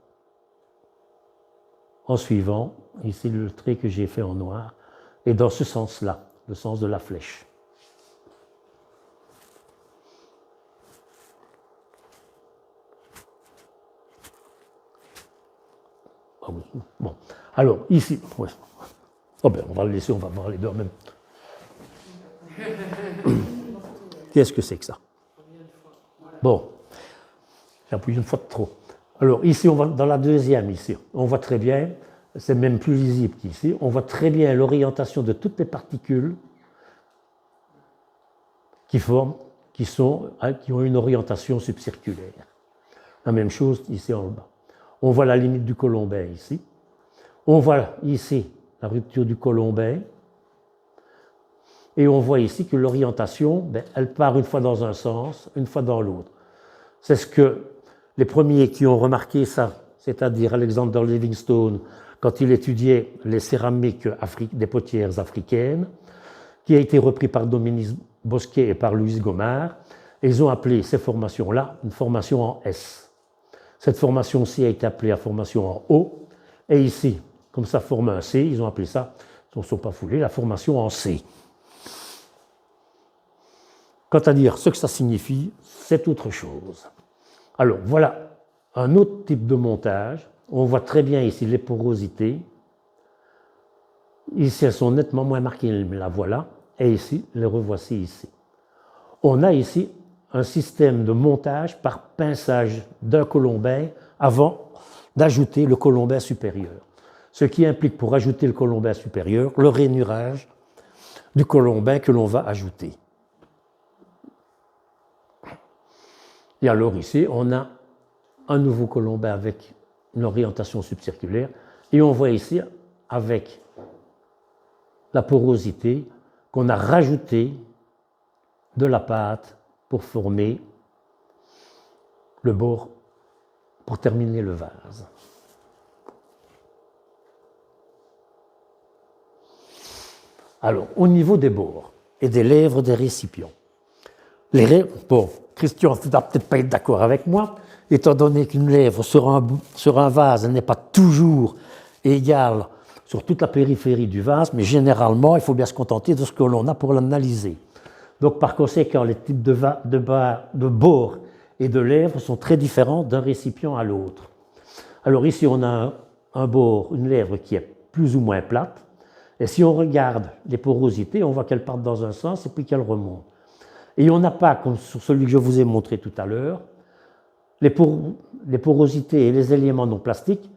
en suivant, ici le trait que j'ai fait en noir, et dans ce sens-là, le sens de la flèche. Ah oui. Bon, alors ici, ouais. Oh ben, on va le laisser, on va voir les deux en même temps. Qu'est-ce que c'est que ça? Bon, j'ai appuyé une fois de trop. Alors ici, on va dans la deuxième, ici, on voit très bien, c'est même plus lisible qu'ici, on voit très bien l'orientation de toutes les particules qui ont une orientation subcirculaire. La même chose ici en bas. On voit la limite du colombin ici. On voit ici la rupture du colombin. Et on voit ici que l'orientation, elle part une fois dans un sens, une fois dans l'autre. C'est ce que les premiers qui ont remarqué ça, c'est-à-dire Alexander Livingstone, quand il étudiait les céramiques des potières africaines, qui a été repris par Dominique Bosquet et par Louise Goumard, et ils ont appelé ces formations-là une formation en S. Cette formation-ci a été appelée la formation en O, et ici, comme ça forme un C, ils ont appelé ça, ils ne sont pas foulés, la formation en C. Quant à dire ce que ça signifie, c'est autre chose. Alors voilà un autre type de montage. On voit très bien ici les porosités. Ici, elles sont nettement moins marquées, mais la voilà. Et ici, les revoici ici. On a ici un système de montage par pinçage d'un colombin avant d'ajouter le colombin supérieur. Ce qui implique, pour ajouter le colombin supérieur, le rainurage du colombin que l'on va ajouter. Et alors ici, on a un nouveau colombin avec une orientation subcirculaire. Et on voit ici, avec la porosité, qu'on a rajouté de la pâte pour former le bord, pour terminer le vase. Alors, au niveau des bords et des lèvres des récipients, les lèvres, bon, Christian ne va peut-être pas être d'accord avec moi, étant donné qu'une lèvre sur un vase n'est pas toujours égale sur toute la périphérie du vase, mais généralement, il faut bien se contenter de ce que l'on a pour l'analyser. Donc, par conséquent, les types de bords et de lèvres sont très différents d'un récipient à l'autre. Alors ici, on a un bord, une lèvre qui est plus ou moins plate, et si on regarde les porosités, on voit qu'elles partent dans un sens et puis qu'elles remontent. Et on n'a pas, comme sur celui que je vous ai montré tout à l'heure, les porosités et les éléments non plastiques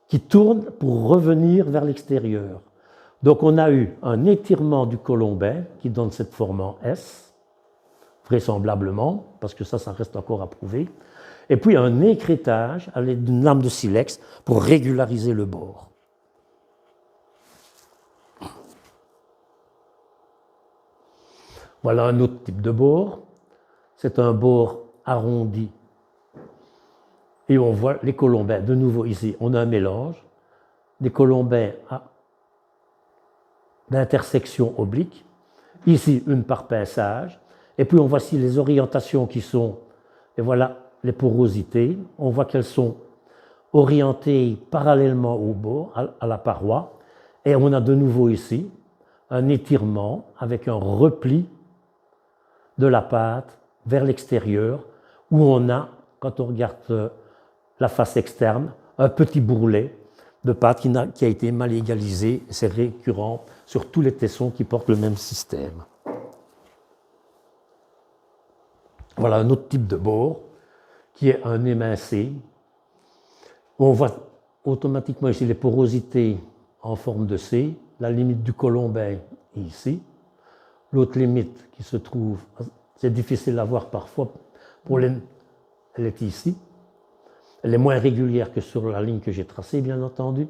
qui tournent pour revenir vers l'extérieur. Donc on a eu un étirement du colombin qui donne cette forme en S, vraisemblablement, parce que ça reste encore à prouver, et puis un écrêtage à l'aide d'une lame de silex pour régulariser le bord. Voilà un autre type de bord. C'est un bord arrondi. Et on voit les colombins. De nouveau, ici, on a un mélange. Des colombins d'intersection oblique. Ici, une par pinçage. Et puis, on voit ici les orientations qui sont, et voilà les porosités. On voit qu'elles sont orientées parallèlement au bord, à la paroi. Et on a de nouveau ici un étirement avec un repli de la pâte vers l'extérieur, où on a, quand on regarde la face externe, un petit bourrelet de pâte qui a été mal égalisé. C'est récurrent sur tous les tessons qui portent le même système. Voilà un autre type de bord, qui est un émincé. On voit automatiquement ici les porosités en forme de C, la limite du colombin est ici. L'autre limite qui se trouve, c'est difficile à voir parfois, elle est ici. Elle est moins régulière que sur la ligne que j'ai tracée, bien entendu.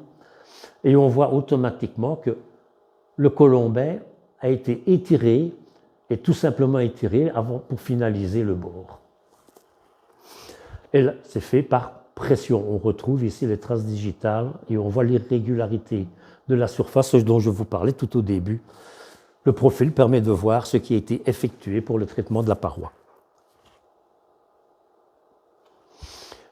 Et on voit automatiquement que le colombin a été étiré, et tout simplement étiré pour finaliser le bord. Et là, c'est fait par pression. On retrouve ici les traces digitales et on voit l'irrégularité de la surface dont je vous parlais tout au début. Le profil permet de voir ce qui a été effectué pour le traitement de la paroi.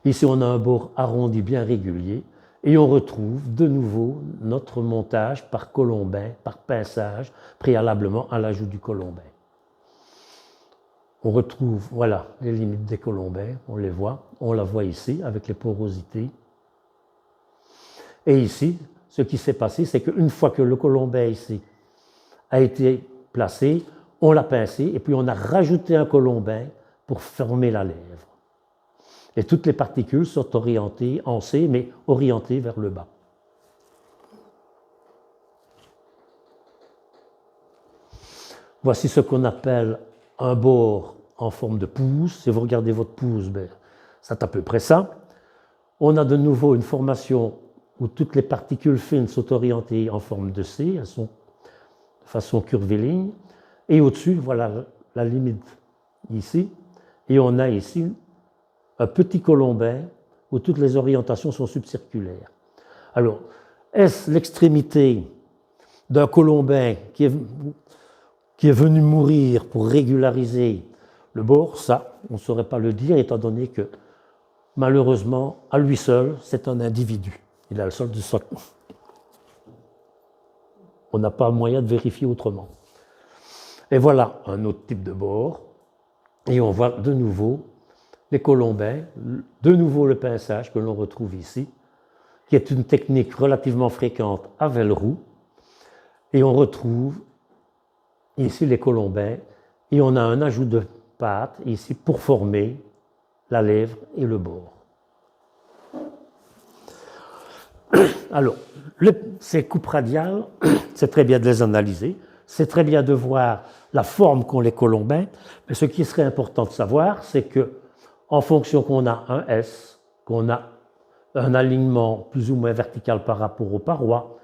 Ici, on a un bord arrondi bien régulier et on retrouve de nouveau notre montage par colombin, par pinçage, préalablement à l'ajout du colombin. On retrouve, voilà, les limites des colombins, on les voit, on la voit ici avec les porosités. Et ici, ce qui s'est passé, c'est qu'une fois que le colombin ici a été placé, on l'a pincé et puis on a rajouté un colombin pour former la lèvre. Et toutes les particules sont orientées en C, mais orientées vers le bas. Voici ce qu'on appelle un bord en forme de pouce. Si vous regardez votre pouce, c'est à peu près ça. On a de nouveau une formation où toutes les particules fines sont orientées en forme de C, elles sont de façon curviligne. Et au-dessus, voilà la limite ici. Et on a ici un petit colombin où toutes les orientations sont subcirculaires. Alors, est-ce l'extrémité d'un colombin qui est venu mourir pour régulariser le bord? Ça, on ne saurait pas le dire, étant donné que, malheureusement, à lui seul, c'est un individu. Il a le sol de socle. On n'a pas moyen de vérifier autrement. Et voilà un autre type de bord. Et on voit de nouveau les colombins, de nouveau le pinçage que l'on retrouve ici, qui est une technique relativement fréquente à Velleroux. Et on retrouve ici les colombins, et on a un ajout de pâte ici pour former la lèvre et le bord. Alors, ces coupes radiales, c'est très bien de les analyser, c'est très bien de voir la forme qu'ont les colombins, mais ce qui serait important de savoir, c'est que en fonction qu'on a un S, qu'on a un alignement plus ou moins vertical par rapport aux parois,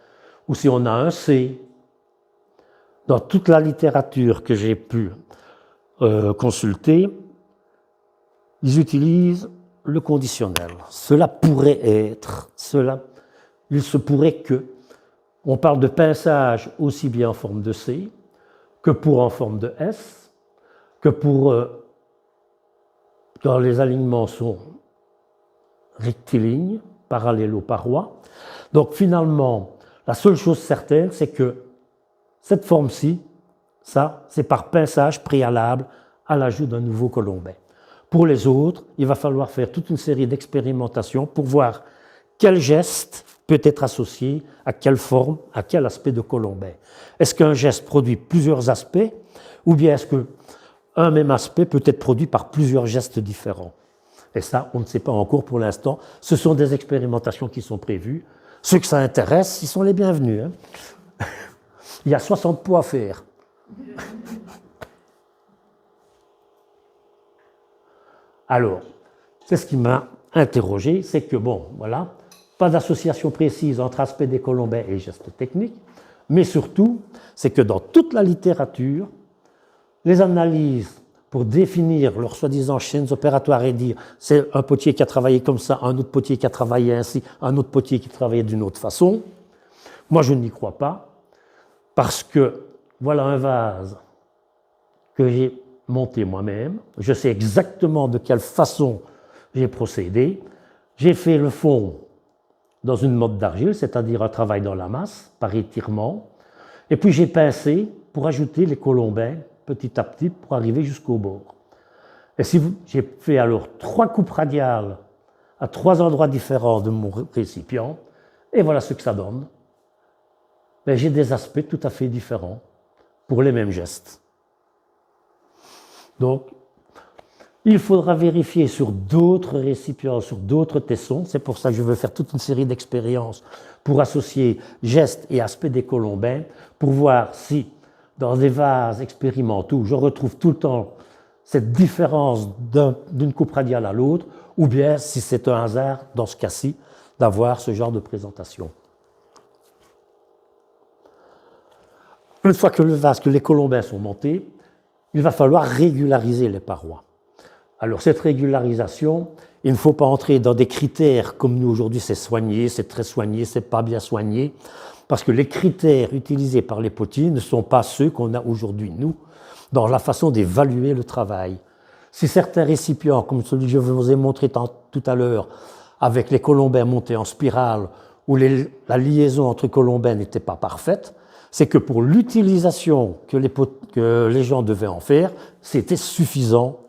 ou si on a un C. Dans toute la littérature que j'ai pu consulter, ils utilisent le conditionnel. Cela pourrait être, il se pourrait que, on parle de pinçage aussi bien en forme de C, que pour en forme de S, que pour quand les alignements sont rectilignes, parallèles aux parois. Donc finalement, la seule chose certaine, c'est que cette forme-ci, ça, c'est par pinçage préalable à l'ajout d'un nouveau colombin. Pour les autres, il va falloir faire toute une série d'expérimentations pour voir quel geste peut être associé à quelle forme, à quel aspect de colombin. Est-ce qu'un geste produit plusieurs aspects, ou bien est-ce qu'un même aspect peut être produit par plusieurs gestes différents? Et ça, on ne sait pas encore pour l'instant. Ce sont des expérimentations qui sont prévues. Ceux que ça intéresse, ils sont les bienvenus. Hein. Il y a 60 pots à faire. Alors, c'est ce qui m'a interrogé, c'est que, bon, voilà, pas d'association précise entre aspect des colombins et gestes techniques, mais surtout, c'est que dans toute la littérature, les analyses pour définir leurs soi-disant chaînes opératoires et dire c'est un potier qui a travaillé comme ça, un autre potier qui a travaillé ainsi, un autre potier qui a travaillé d'une autre façon, moi je n'y crois pas, parce que voilà un vase que j'ai monté moi-même, je sais exactement de quelle façon j'ai procédé, j'ai fait le fond dans une motte d'argile, c'est-à-dire un travail dans la masse, par étirement, et puis j'ai pincé pour ajouter les colombins petit à petit pour arriver jusqu'au bord. Et si j'ai fait alors 3 coupes radiales à 3 endroits différents de mon récipient, et voilà ce que ça donne. Mais j'ai des aspects tout à fait différents pour les mêmes gestes. Donc, il faudra vérifier sur d'autres récipients, sur d'autres tessons. C'est pour ça que je veux faire toute une série d'expériences pour associer gestes et aspects des colombins, pour voir si, dans des vases expérimentaux, je retrouve tout le temps cette différence d'une coupe radiale à l'autre, ou bien si c'est un hasard, dans ce cas-ci, d'avoir ce genre de présentation. Une fois que les colombins sont montés, il va falloir régulariser les parois. Alors cette régularisation, il ne faut pas entrer dans des critères comme nous aujourd'hui, c'est soigné, c'est très soigné, c'est pas bien soigné, parce que les critères utilisés par les potiers ne sont pas ceux qu'on a aujourd'hui, nous, dans la façon d'évaluer le travail. Si certains récipients, comme celui que je vous ai montré tout à l'heure, avec les colombins montés en spirale, où la liaison entre colombins n'était pas parfaite, c'est que pour l'utilisation que les gens devaient en faire, c'était suffisant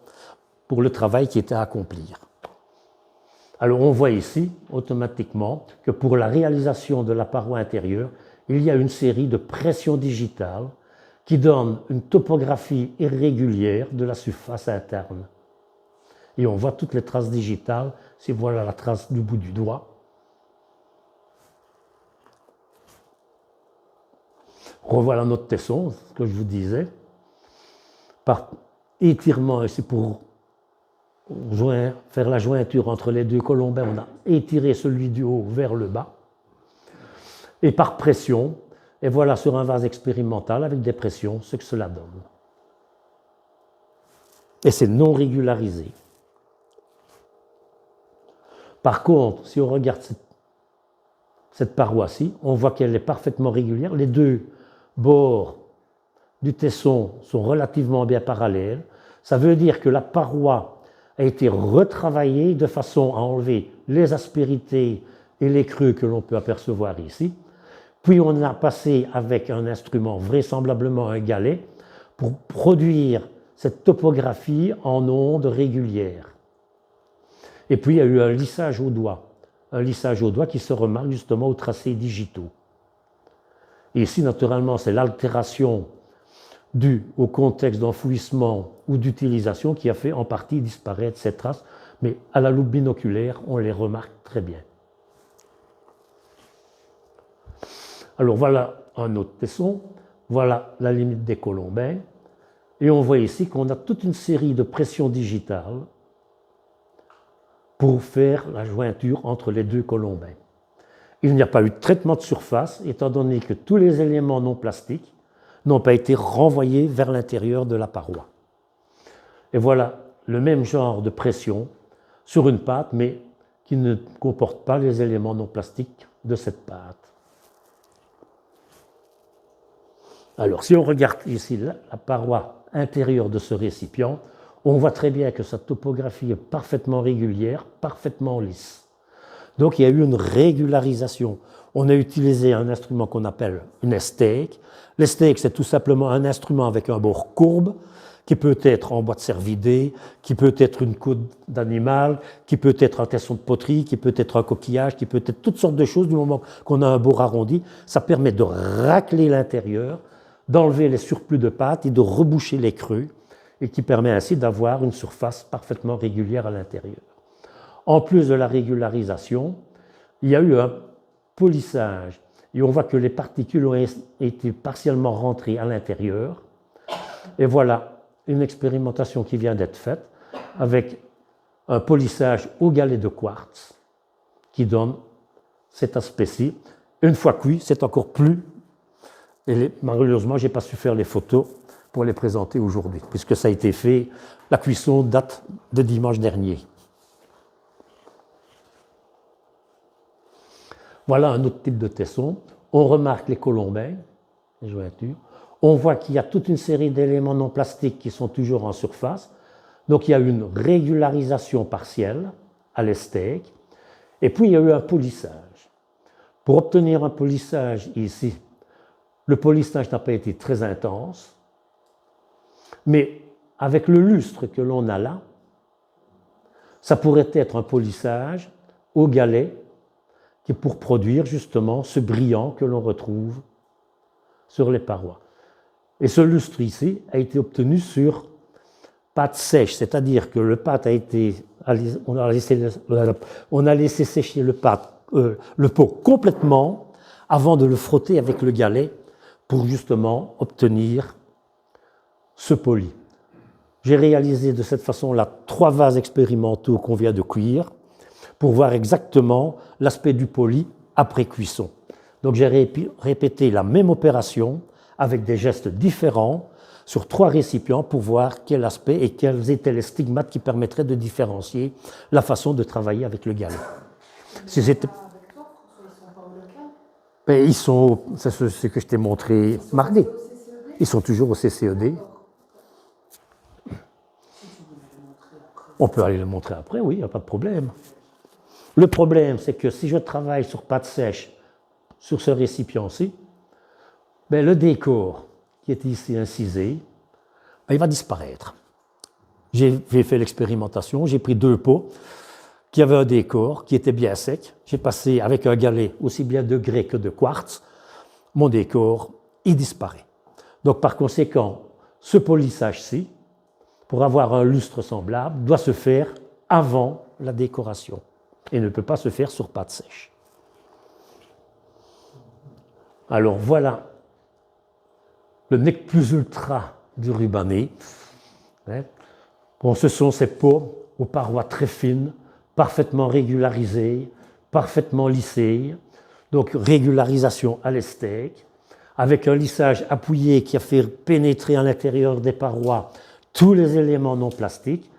pour le travail qui était à accomplir. Alors on voit ici automatiquement que pour la réalisation de la paroi intérieure, il y a une série de pressions digitales qui donnent une topographie irrégulière de la surface interne. Et on voit toutes les traces digitales, si voilà la trace du bout du doigt. Revoilà notre tesson, ce que je vous disais. Par étirement, et c'est pour faire la jointure entre les deux colombins, on a étiré celui du haut vers le bas. Et par pression, et voilà sur un vase expérimental avec des pressions ce que cela donne. Et c'est non régularisé. Par contre, si on regarde cette paroi-ci, on voit qu'elle est parfaitement régulière. Les deux bords du tesson sont relativement bien parallèles. Ça veut dire que la paroi a été retravaillée de façon à enlever les aspérités et les creux que l'on peut apercevoir ici. Puis on a passé avec un instrument, vraisemblablement un galet, pour produire cette topographie en ondes régulières. Et puis il y a eu un lissage au doigt qui se remarque justement aux tracés digitaux. Et ici, naturellement, c'est l'altération due au contexte d'enfouissement ou d'utilisation qui a fait en partie disparaître ces traces, mais à la loupe binoculaire, on les remarque très bien. Alors voilà un autre tesson, voilà la limite des colombins, et on voit ici qu'on a toute une série de pressions digitales pour faire la jointure entre les deux colombins. Il n'y a pas eu de traitement de surface, étant donné que tous les éléments non plastiques n'ont pas été renvoyés vers l'intérieur de la paroi. Et voilà le même genre de pression sur une pâte, mais qui ne comporte pas les éléments non plastiques de cette pâte. Alors, si on regarde ici la paroi intérieure de ce récipient, on voit très bien que sa topographie est parfaitement régulière, parfaitement lisse. Donc, il y a eu une régularisation. On a utilisé un instrument qu'on appelle une estèque. L'estèque, c'est tout simplement un instrument avec un bord courbe, qui peut être en bois de cervidé, qui peut être une coude d'animal, qui peut être un tesson de poterie, qui peut être un coquillage, qui peut être toutes sortes de choses. Du moment qu'on a un bord arrondi, ça permet de racler l'intérieur, d'enlever les surplus de pâte et de reboucher les creux, et qui permet ainsi d'avoir une surface parfaitement régulière à l'intérieur. En plus de la régularisation, il y a eu un polissage, et on voit que les particules ont été partiellement rentrées à l'intérieur. Et voilà une expérimentation qui vient d'être faite avec un polissage au galet de quartz qui donne cet aspect-ci. Une fois cuit, c'est encore plus. Et malheureusement, je n'ai pas su faire les photos pour les présenter aujourd'hui, puisque ça a été fait, la cuisson date de dimanche dernier. Voilà un autre type de tesson. On remarque les colombins, les jointures. On voit qu'il y a toute une série d'éléments non plastiques qui sont toujours en surface. Donc il y a une régularisation partielle à l'estèque. Et puis il y a eu un polissage. Pour obtenir un polissage ici, le polissage n'a pas été très intense, mais avec le lustre que l'on a là, ça pourrait être un polissage au galet qui est pour produire justement ce brillant que l'on retrouve sur les parois. Et ce lustre ici a été obtenu sur pâte sèche, c'est-à-dire que le pâte a été, on a laissé sécher le pot complètement avant de le frotter avec le galet pour justement obtenir ce poli. J'ai réalisé de cette façon-là 3 vases expérimentaux qu'on vient de cuire pour voir exactement l'aspect du poli après cuisson. Donc j'ai répété la même opération avec des gestes différents sur 3 récipients pour voir quel aspect et quels étaient les stigmates qui permettraient de différencier la façon de travailler avec le galet. Si c'était... Ils sont, c'est ce que je t'ai montré mardi. Ils sont toujours au CCED. On peut aller le montrer après, oui, il n'y a pas de problème. Le problème, c'est que si je travaille sur pâte sèche, sur ce récipient-ci, ben, le décor qui est ici incisé, ben, il va disparaître. J'ai fait l'expérimentation, j'ai pris 2 pots qui avaient un décor qui était bien sec. J'ai passé avec un galet aussi bien de grès que de quartz. Mon décor, il disparaît. Donc par conséquent, ce polissage-ci, pour avoir un lustre semblable, doit se faire avant la décoration et ne peut pas se faire sur pâte sèche. Alors voilà le nec plus ultra du rubané. Bon, ce sont ces pots aux parois très fines, parfaitement régularisées, parfaitement lissées. Donc régularisation à l'estèque, avec un lissage appuyé qui a fait pénétrer à l'intérieur des parois tous les éléments non plastiques.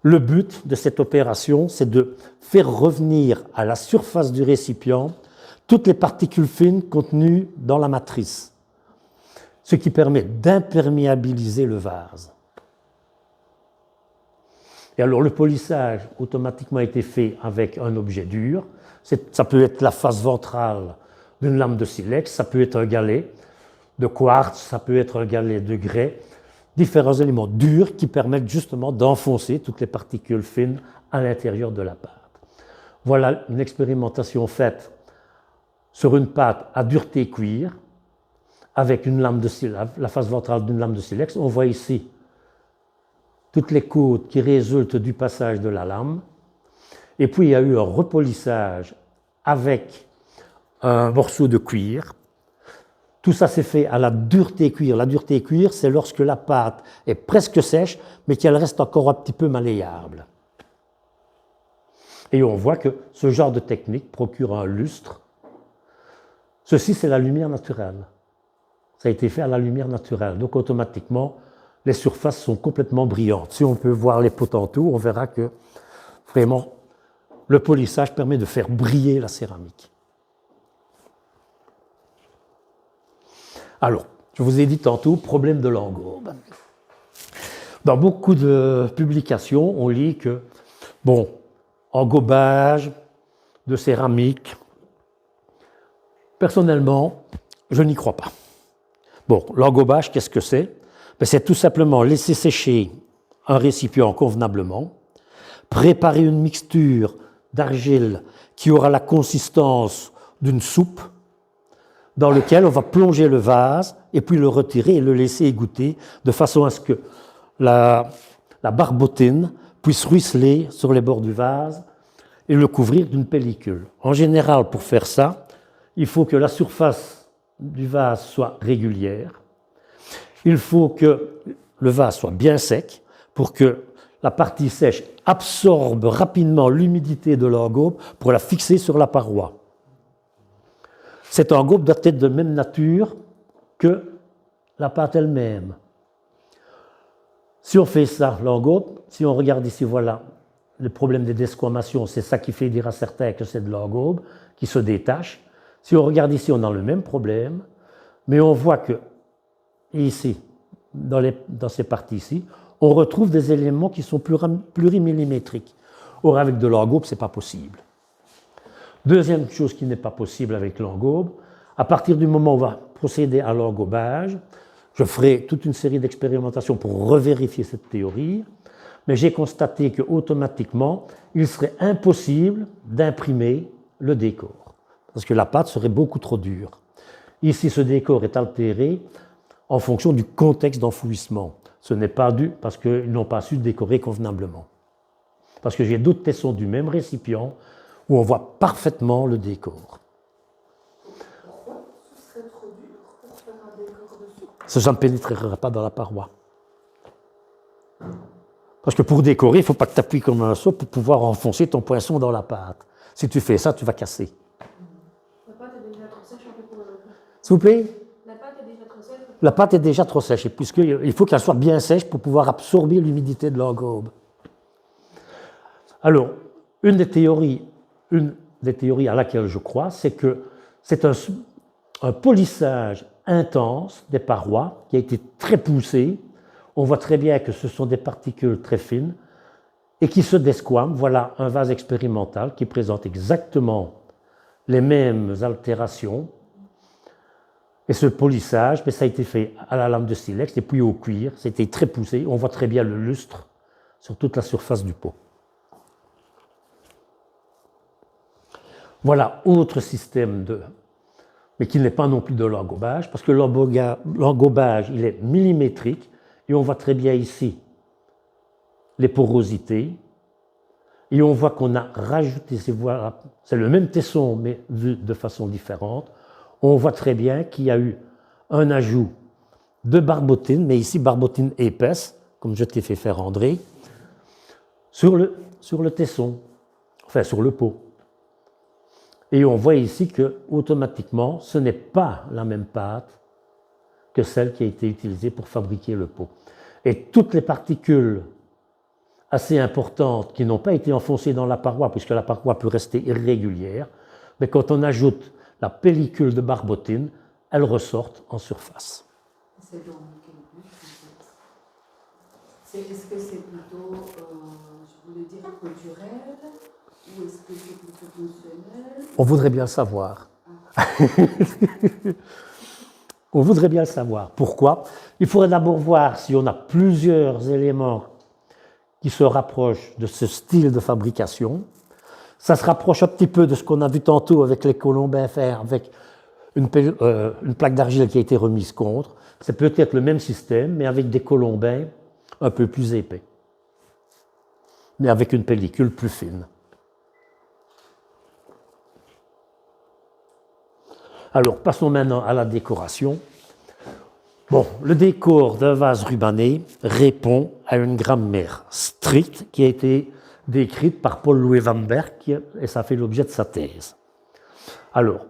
Le but de cette opération, c'est de faire revenir à la surface du récipient toutes les particules fines contenues dans la matrice, ce qui permet d'imperméabiliser le vase. Et alors le polissage automatiquement a été fait avec un objet dur. Ça peut être la face ventrale d'une lame de silex, ça peut être un galet de quartz, ça peut être un galet de grès, différents éléments durs qui permettent justement d'enfoncer toutes les particules fines à l'intérieur de la pâte. Voilà une expérimentation faite sur une pâte à dureté cuir avec une lame de silex, la face ventrale d'une lame de silex. On voit ici toutes les côtes qui résultent du passage de la lame. Et puis il y a eu un repolissage avec un morceau de cuir. Tout ça s'est fait à la dureté cuir. La dureté cuir, c'est lorsque la pâte est presque sèche, mais qu'elle reste encore un petit peu malléable. Et on voit que ce genre de technique procure un lustre. Ceci, c'est la lumière naturelle. Ça a été fait à la lumière naturelle. Donc, automatiquement, les surfaces sont complètement brillantes. Si on peut voir les potentaux, on verra que vraiment, le polissage permet de faire briller la céramique. Alors, je vous ai dit tantôt, problème de l'engobe. Dans beaucoup de publications, on lit que, bon, engobage de céramique, personnellement, je n'y crois pas. Bon, l'engobage, qu'est-ce que c'est? C'est tout simplement laisser sécher un récipient convenablement, préparer une mixture d'argile qui aura la consistance d'une soupe, dans lequel on va plonger le vase et puis le retirer et le laisser égoutter de façon à ce que la barbotine puisse ruisseler sur les bords du vase et le couvrir d'une pellicule. En général, pour faire ça, il faut que la surface du vase soit régulière. Il faut que le vase soit bien sec pour que la partie sèche absorbe rapidement l'humidité de l'engobe pour la fixer sur la paroi. Cette engobe doit être de même nature que la pâte elle-même. Si on fait ça, l'engobe, si on regarde ici, voilà, le problème des desquamations, c'est ça qui fait dire à certains que c'est de l'engobe qui se détache. Si on regarde ici, on a le même problème, mais on voit que ici, dans ces parties-ci, on retrouve des éléments qui sont plurimillimétriques. Or, avec de l'engobe, ce n'est pas possible. Deuxième chose qui n'est pas possible avec l'engobe, à partir du moment où on va procéder à l'engobage, je ferai toute une série d'expérimentations pour revérifier cette théorie, mais j'ai constaté qu'automatiquement, il serait impossible d'imprimer le décor, parce que la pâte serait beaucoup trop dure. Ici, ce décor est altéré en fonction du contexte d'enfouissement. Ce n'est pas dû parce qu'ils n'ont pas su décorer convenablement. Parce que j'ai d'autres tessons du même récipient où on voit parfaitement le décor. Pourquoi ce serait trop dur pour faire un décor dessus? Ça ne pénétrera pas dans la paroi. Parce que pour décorer, il ne faut pas que tu appuies comme un seau pour pouvoir enfoncer ton poinçon dans la pâte. Si tu fais ça, tu vas casser. La pâte est déjà trop sèche un peu pour le... S'il vous plaît? La pâte est déjà trop sèche. La pâte est déjà trop sèche, puisqu'il faut qu'elle soit bien sèche pour pouvoir absorber l'humidité de l'engobe. Alors, une des théories à laquelle je crois, c'est que c'est un polissage intense des parois qui a été très poussé. On voit très bien que ce sont des particules très fines et qui se desquament. Voilà un vase expérimental qui présente exactement les mêmes altérations. Et ce polissage, ça a été fait à la lame de silex et puis au cuir. C'était très poussé. On voit très bien le lustre sur toute la surface du pot. Voilà, autre système mais qui n'est pas non plus de l'engobage, parce que l'engobage, il est millimétrique, et on voit très bien ici les porosités, et on voit qu'on a rajouté, c'est le même tesson, mais vu de façon différente. On voit très bien qu'il y a eu un ajout de barbotine, mais ici barbotine épaisse, comme je t'ai fait faire André, sur le tesson, enfin sur le pot. Et on voit ici que automatiquement, ce n'est pas la même pâte que celle qui a été utilisée pour fabriquer le pot. Et toutes les particules assez importantes qui n'ont pas été enfoncées dans la paroi, puisque la paroi peut rester irrégulière, mais quand on ajoute la pellicule de barbotine, elles ressortent en surface. C'est dans quel but, en fait? Est-ce que c'est plutôt, je voulais dire, culturel, ou est-ce que c'est plutôt fonctionnel? On voudrait bien le savoir. On voudrait bien le savoir. Pourquoi? Il faudrait d'abord voir si on a plusieurs éléments qui se rapprochent de ce style de fabrication. Ça se rapproche un petit peu de ce qu'on a vu tantôt avec les colombins faire, avec une plaque d'argile qui a été remise contre. C'est peut-être le même système, mais avec des colombins un peu plus épais, mais avec une pellicule plus fine. Alors, passons maintenant à la décoration. Bon, le décor d'un vase rubané répond à une grammaire stricte qui a été décrite par Paul-Louis Van Berck, et ça fait l'objet de sa thèse. Alors,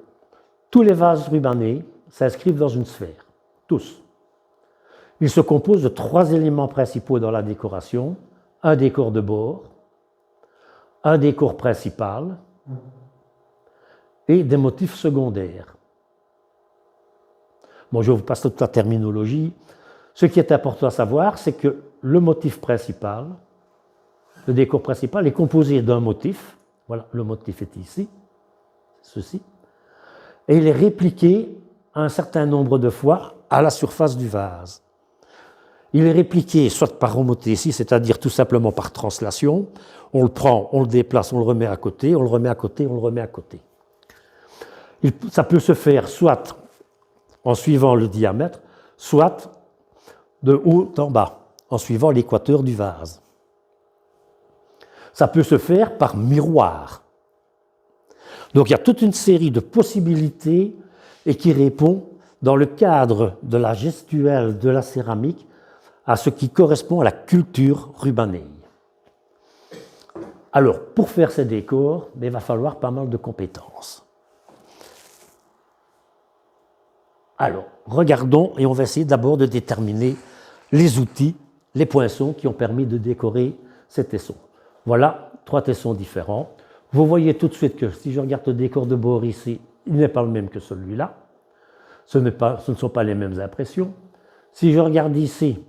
tous les vases rubanés s'inscrivent dans une sphère, tous. Ils se composent de 3 éléments principaux dans la décoration, un décor de bord, un décor principal et des motifs secondaires. Bon, je vous passe toute la terminologie. Ce qui est important à savoir, c'est que le motif principal, le décor principal, est composé d'un motif. Voilà, le motif est ici, ceci. Et il est répliqué un certain nombre de fois à la surface du vase. Il est répliqué soit par homothétie, c'est-à-dire tout simplement par translation. On le prend, on le déplace, on le remet à côté, on le remet à côté, on le remet à côté. Ça peut se faire soit en suivant le diamètre, soit de haut en bas, en suivant l'équateur du vase. Ça peut se faire par miroir. Donc il y a toute une série de possibilités et qui répond dans le cadre de la gestuelle de la céramique à ce qui correspond à la culture rubaneille. Alors, pour faire ces décors, il va falloir pas mal de compétences. Alors, regardons et on va essayer d'abord de déterminer les outils, les poinçons qui ont permis de décorer ces tessons. Voilà 3 tessons différents. Vous voyez tout de suite que si je regarde le décor de bord ici, il n'est pas le même que celui-là. Ce ne sont pas les mêmes impressions. Si je regarde ici,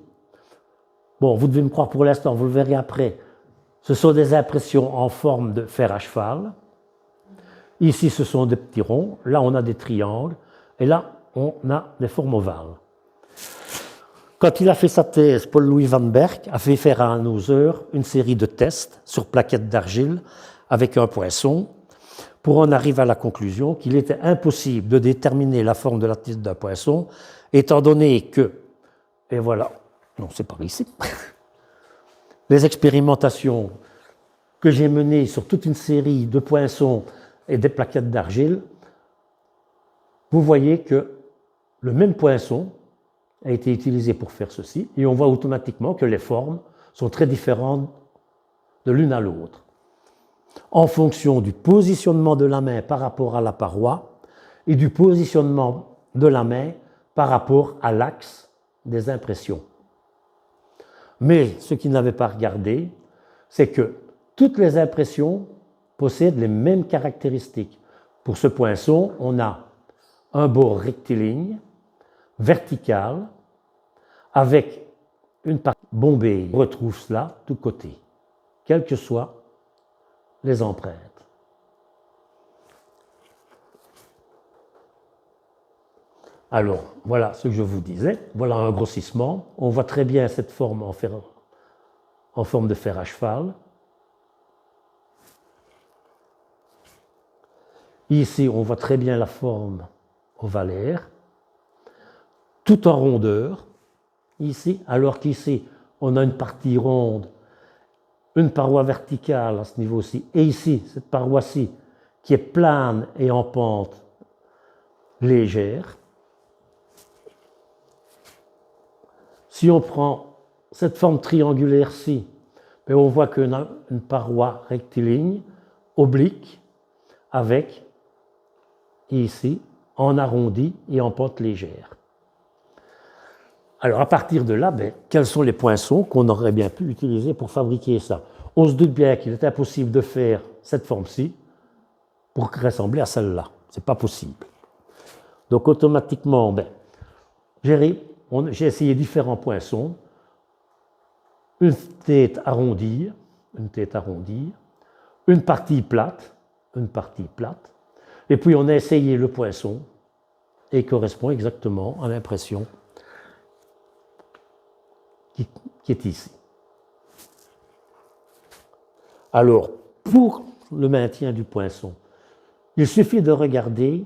bon, vous devez me croire pour l'instant, vous le verrez après, ce sont des impressions en forme de fer à cheval. Ici, ce sont des petits ronds. Là, on a des triangles. Et là, on a des formes ovales. Quand il a fait sa thèse, Paul-Louis Van Berck a fait faire à Hauser une série de tests sur plaquettes d'argile avec un poinçon pour en arriver à la conclusion qu'il était impossible de déterminer la forme de la tête d'un poinçon, étant donné que, et voilà, non, c'est par ici, les expérimentations que j'ai menées sur toute une série de poinçons et des plaquettes d'argile, vous voyez que le même poinçon a été utilisé pour faire ceci, et on voit automatiquement que les formes sont très différentes de l'une à l'autre, en fonction du positionnement de la main par rapport à la paroi et du positionnement de la main par rapport à l'axe des impressions. Mais ce qu'il n'avait pas regardé, c'est que toutes les impressions possèdent les mêmes caractéristiques. Pour ce poinçon, on a un bord rectiligne, vertical, avec une partie bombée. On retrouve cela de côté, quelles que soient les empreintes. Alors, voilà ce que je vous disais. Voilà un grossissement. On voit très bien cette forme en forme de fer à cheval. Ici, on voit très bien la forme ovalaire, tout en rondeur, ici, alors qu'ici, on a une partie ronde, une paroi verticale à ce niveau-ci, et ici, cette paroi-ci, qui est plane et en pente légère. Si on prend cette forme triangulaire-ci, on voit qu'on a une paroi rectiligne, oblique, avec, ici, en arrondi et en pente légère. Alors, à partir de là, quels sont les poinçons qu'on aurait bien pu utiliser pour fabriquer ça? On se doute bien qu'il est impossible de faire cette forme-ci pour ressembler à celle-là. Ce n'est pas possible. Donc, automatiquement, j'ai essayé différents poinçons. Une tête arrondie, une partie plate, et puis on a essayé le poinçon et il correspond exactement à l'impression qui est ici. Alors, pour le maintien du poinçon, il suffit de regarder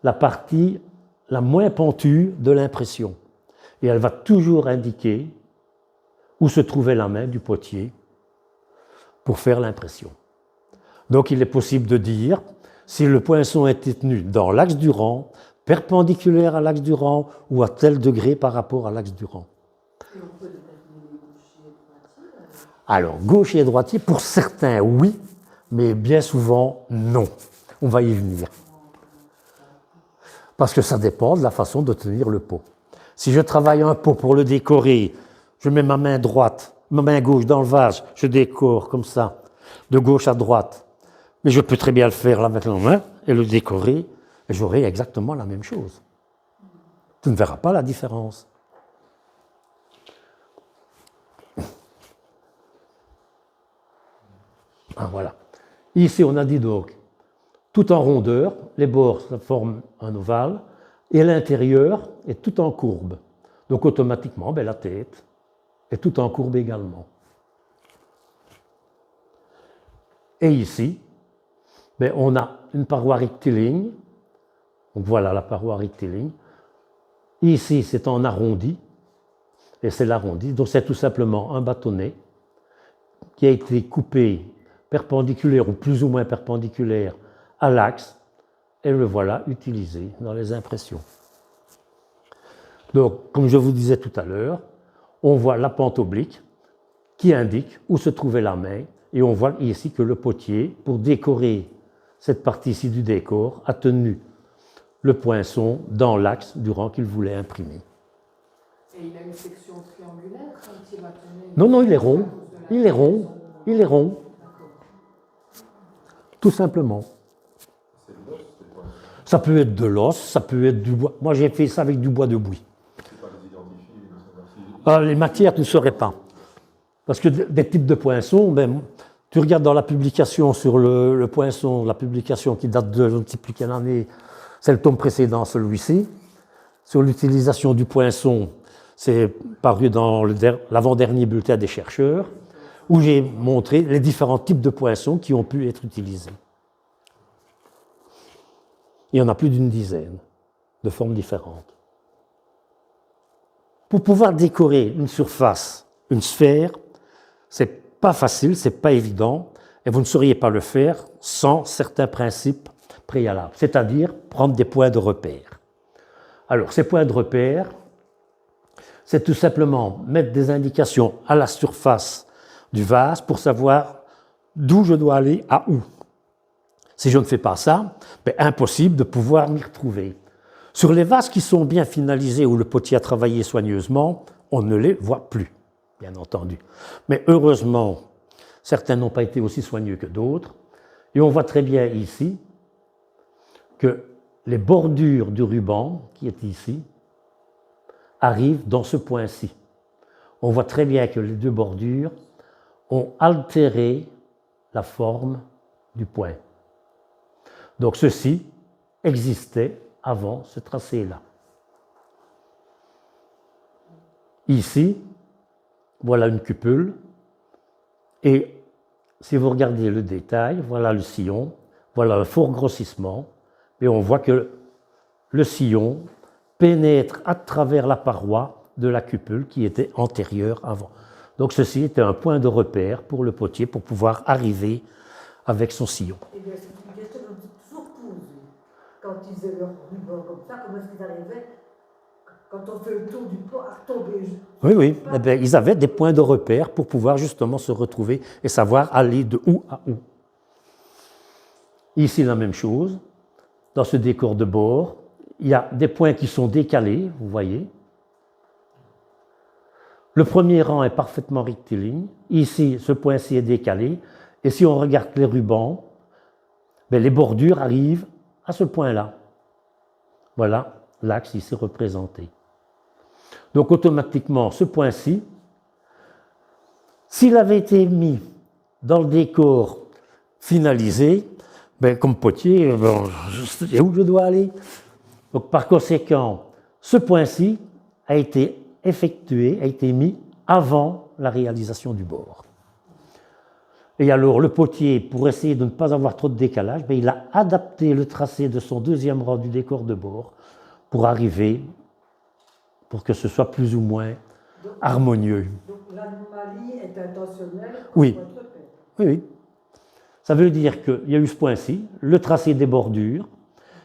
la partie la moins pentue de l'impression et elle va toujours indiquer où se trouvait la main du potier pour faire l'impression. Donc il est possible de dire si le poinçon était tenu dans l'axe du rang, perpendiculaire à l'axe du rang ou à tel degré par rapport à l'axe du rang. Et on peut déterminer les bouchées pointillées. Alors, gaucher et droitier, pour certains, oui, mais bien souvent, non. On va y venir. Parce que ça dépend de la façon de tenir le pot. Si je travaille un pot pour le décorer, je mets ma main droite, ma main gauche dans le vase, je décore comme ça, de gauche à droite. Mais je peux très bien le faire là avec la main et le décorer, et j'aurai exactement la même chose. Tu ne verras pas la différence. Ah, voilà. Ici, on a dit donc, tout en rondeur, les bords ça forment un ovale, et l'intérieur est tout en courbe. Donc automatiquement, la tête est tout en courbe également. Et ici, on a une paroi rectiligne. Donc voilà la paroi rectiligne. Ici, c'est en arrondi, et c'est l'arrondi. Donc c'est tout simplement un bâtonnet qui a été coupé perpendiculaire ou plus ou moins perpendiculaire à l'axe, et le voilà utilisé dans les impressions. Donc, comme je vous disais tout à l'heure, on voit la pente oblique qui indique où se trouvait la main, et on voit ici que le potier, pour décorer cette partie-ci du décor, a tenu le poinçon dans l'axe durant qu'il voulait imprimer. Et il a une section triangulaire, un petit bâtonnet? Non, non, il est rond. Il est rond. Il est rond. Tout simplement. Ça peut être de l'os, ça peut être du bois. Moi, j'ai fait ça avec du bois de bouis. Les matières, tu ne saurais pas. Parce que des types de poinçons, tu regardes dans la publication sur le poinçon, la publication qui date de je ne sais plus quelle année, c'est le tome précédent, celui-ci. Sur l'utilisation du poinçon, c'est paru dans l'avant-dernier bulletin des chercheurs, où j'ai montré les différents types de poinçons qui ont pu être utilisés. Il y en a plus d'une dizaine de formes différentes. Pour pouvoir décorer une surface, une sphère, c'est pas facile, c'est pas évident, et vous ne sauriez pas le faire sans certains principes préalables, c'est-à-dire prendre des points de repère. Alors, ces points de repère, c'est tout simplement mettre des indications à la surface du vase pour savoir d'où je dois aller à où. Si je ne fais pas ça, impossible de pouvoir m'y retrouver. Sur les vases qui sont bien finalisés, où le potier a travaillé soigneusement, on ne les voit plus, bien entendu. Mais heureusement, certains n'ont pas été aussi soigneux que d'autres. Et on voit très bien ici que les bordures du ruban, qui est ici, arrivent dans ce point-ci. On voit très bien que les deux bordures ont altéré la forme du point. Donc ceci existait avant ce tracé-là. Ici, voilà une cupule, et si vous regardez le détail, voilà le sillon, voilà un fort grossissement, et on voit que le sillon pénètre à travers la paroi de la cupule qui était antérieure avant. Donc ceci était un point de repère pour le potier pour pouvoir arriver avec son sillon. Eh bien, c'est une question que je me suis toujours posée. Quand ils faisaient leur ruban comme ça, comment est-ce qu'ils arrivaient, quand on fait le tour du pot, à retomber? Oui, oui. Eh bien, ils avaient des points de repère pour pouvoir justement se retrouver et savoir aller de où à où. Ici, la même chose. Dans ce décor de bord, il y a des points qui sont décalés, vous voyez. Le premier rang est parfaitement rectiligne. Ici, ce point-ci est décalé. Et si on regarde les rubans, les bordures arrivent à ce point-là. Voilà l'axe ici représenté. Donc automatiquement, ce point-ci, s'il avait été mis dans le décor finalisé, comme potier, je sais où je dois aller. Donc par conséquent, ce point-ci a été effectué, a été mis avant la réalisation du bord. Et alors le potier, pour essayer de ne pas avoir trop de décalage, il a adapté le tracé de son deuxième rang du décor de bord pour arriver, pour que ce soit plus ou moins harmonieux. Donc l'anomalie est intentionnelle? Oui. Oui, oui. Ça veut dire qu'il y a eu ce point-ci, le tracé des bordures,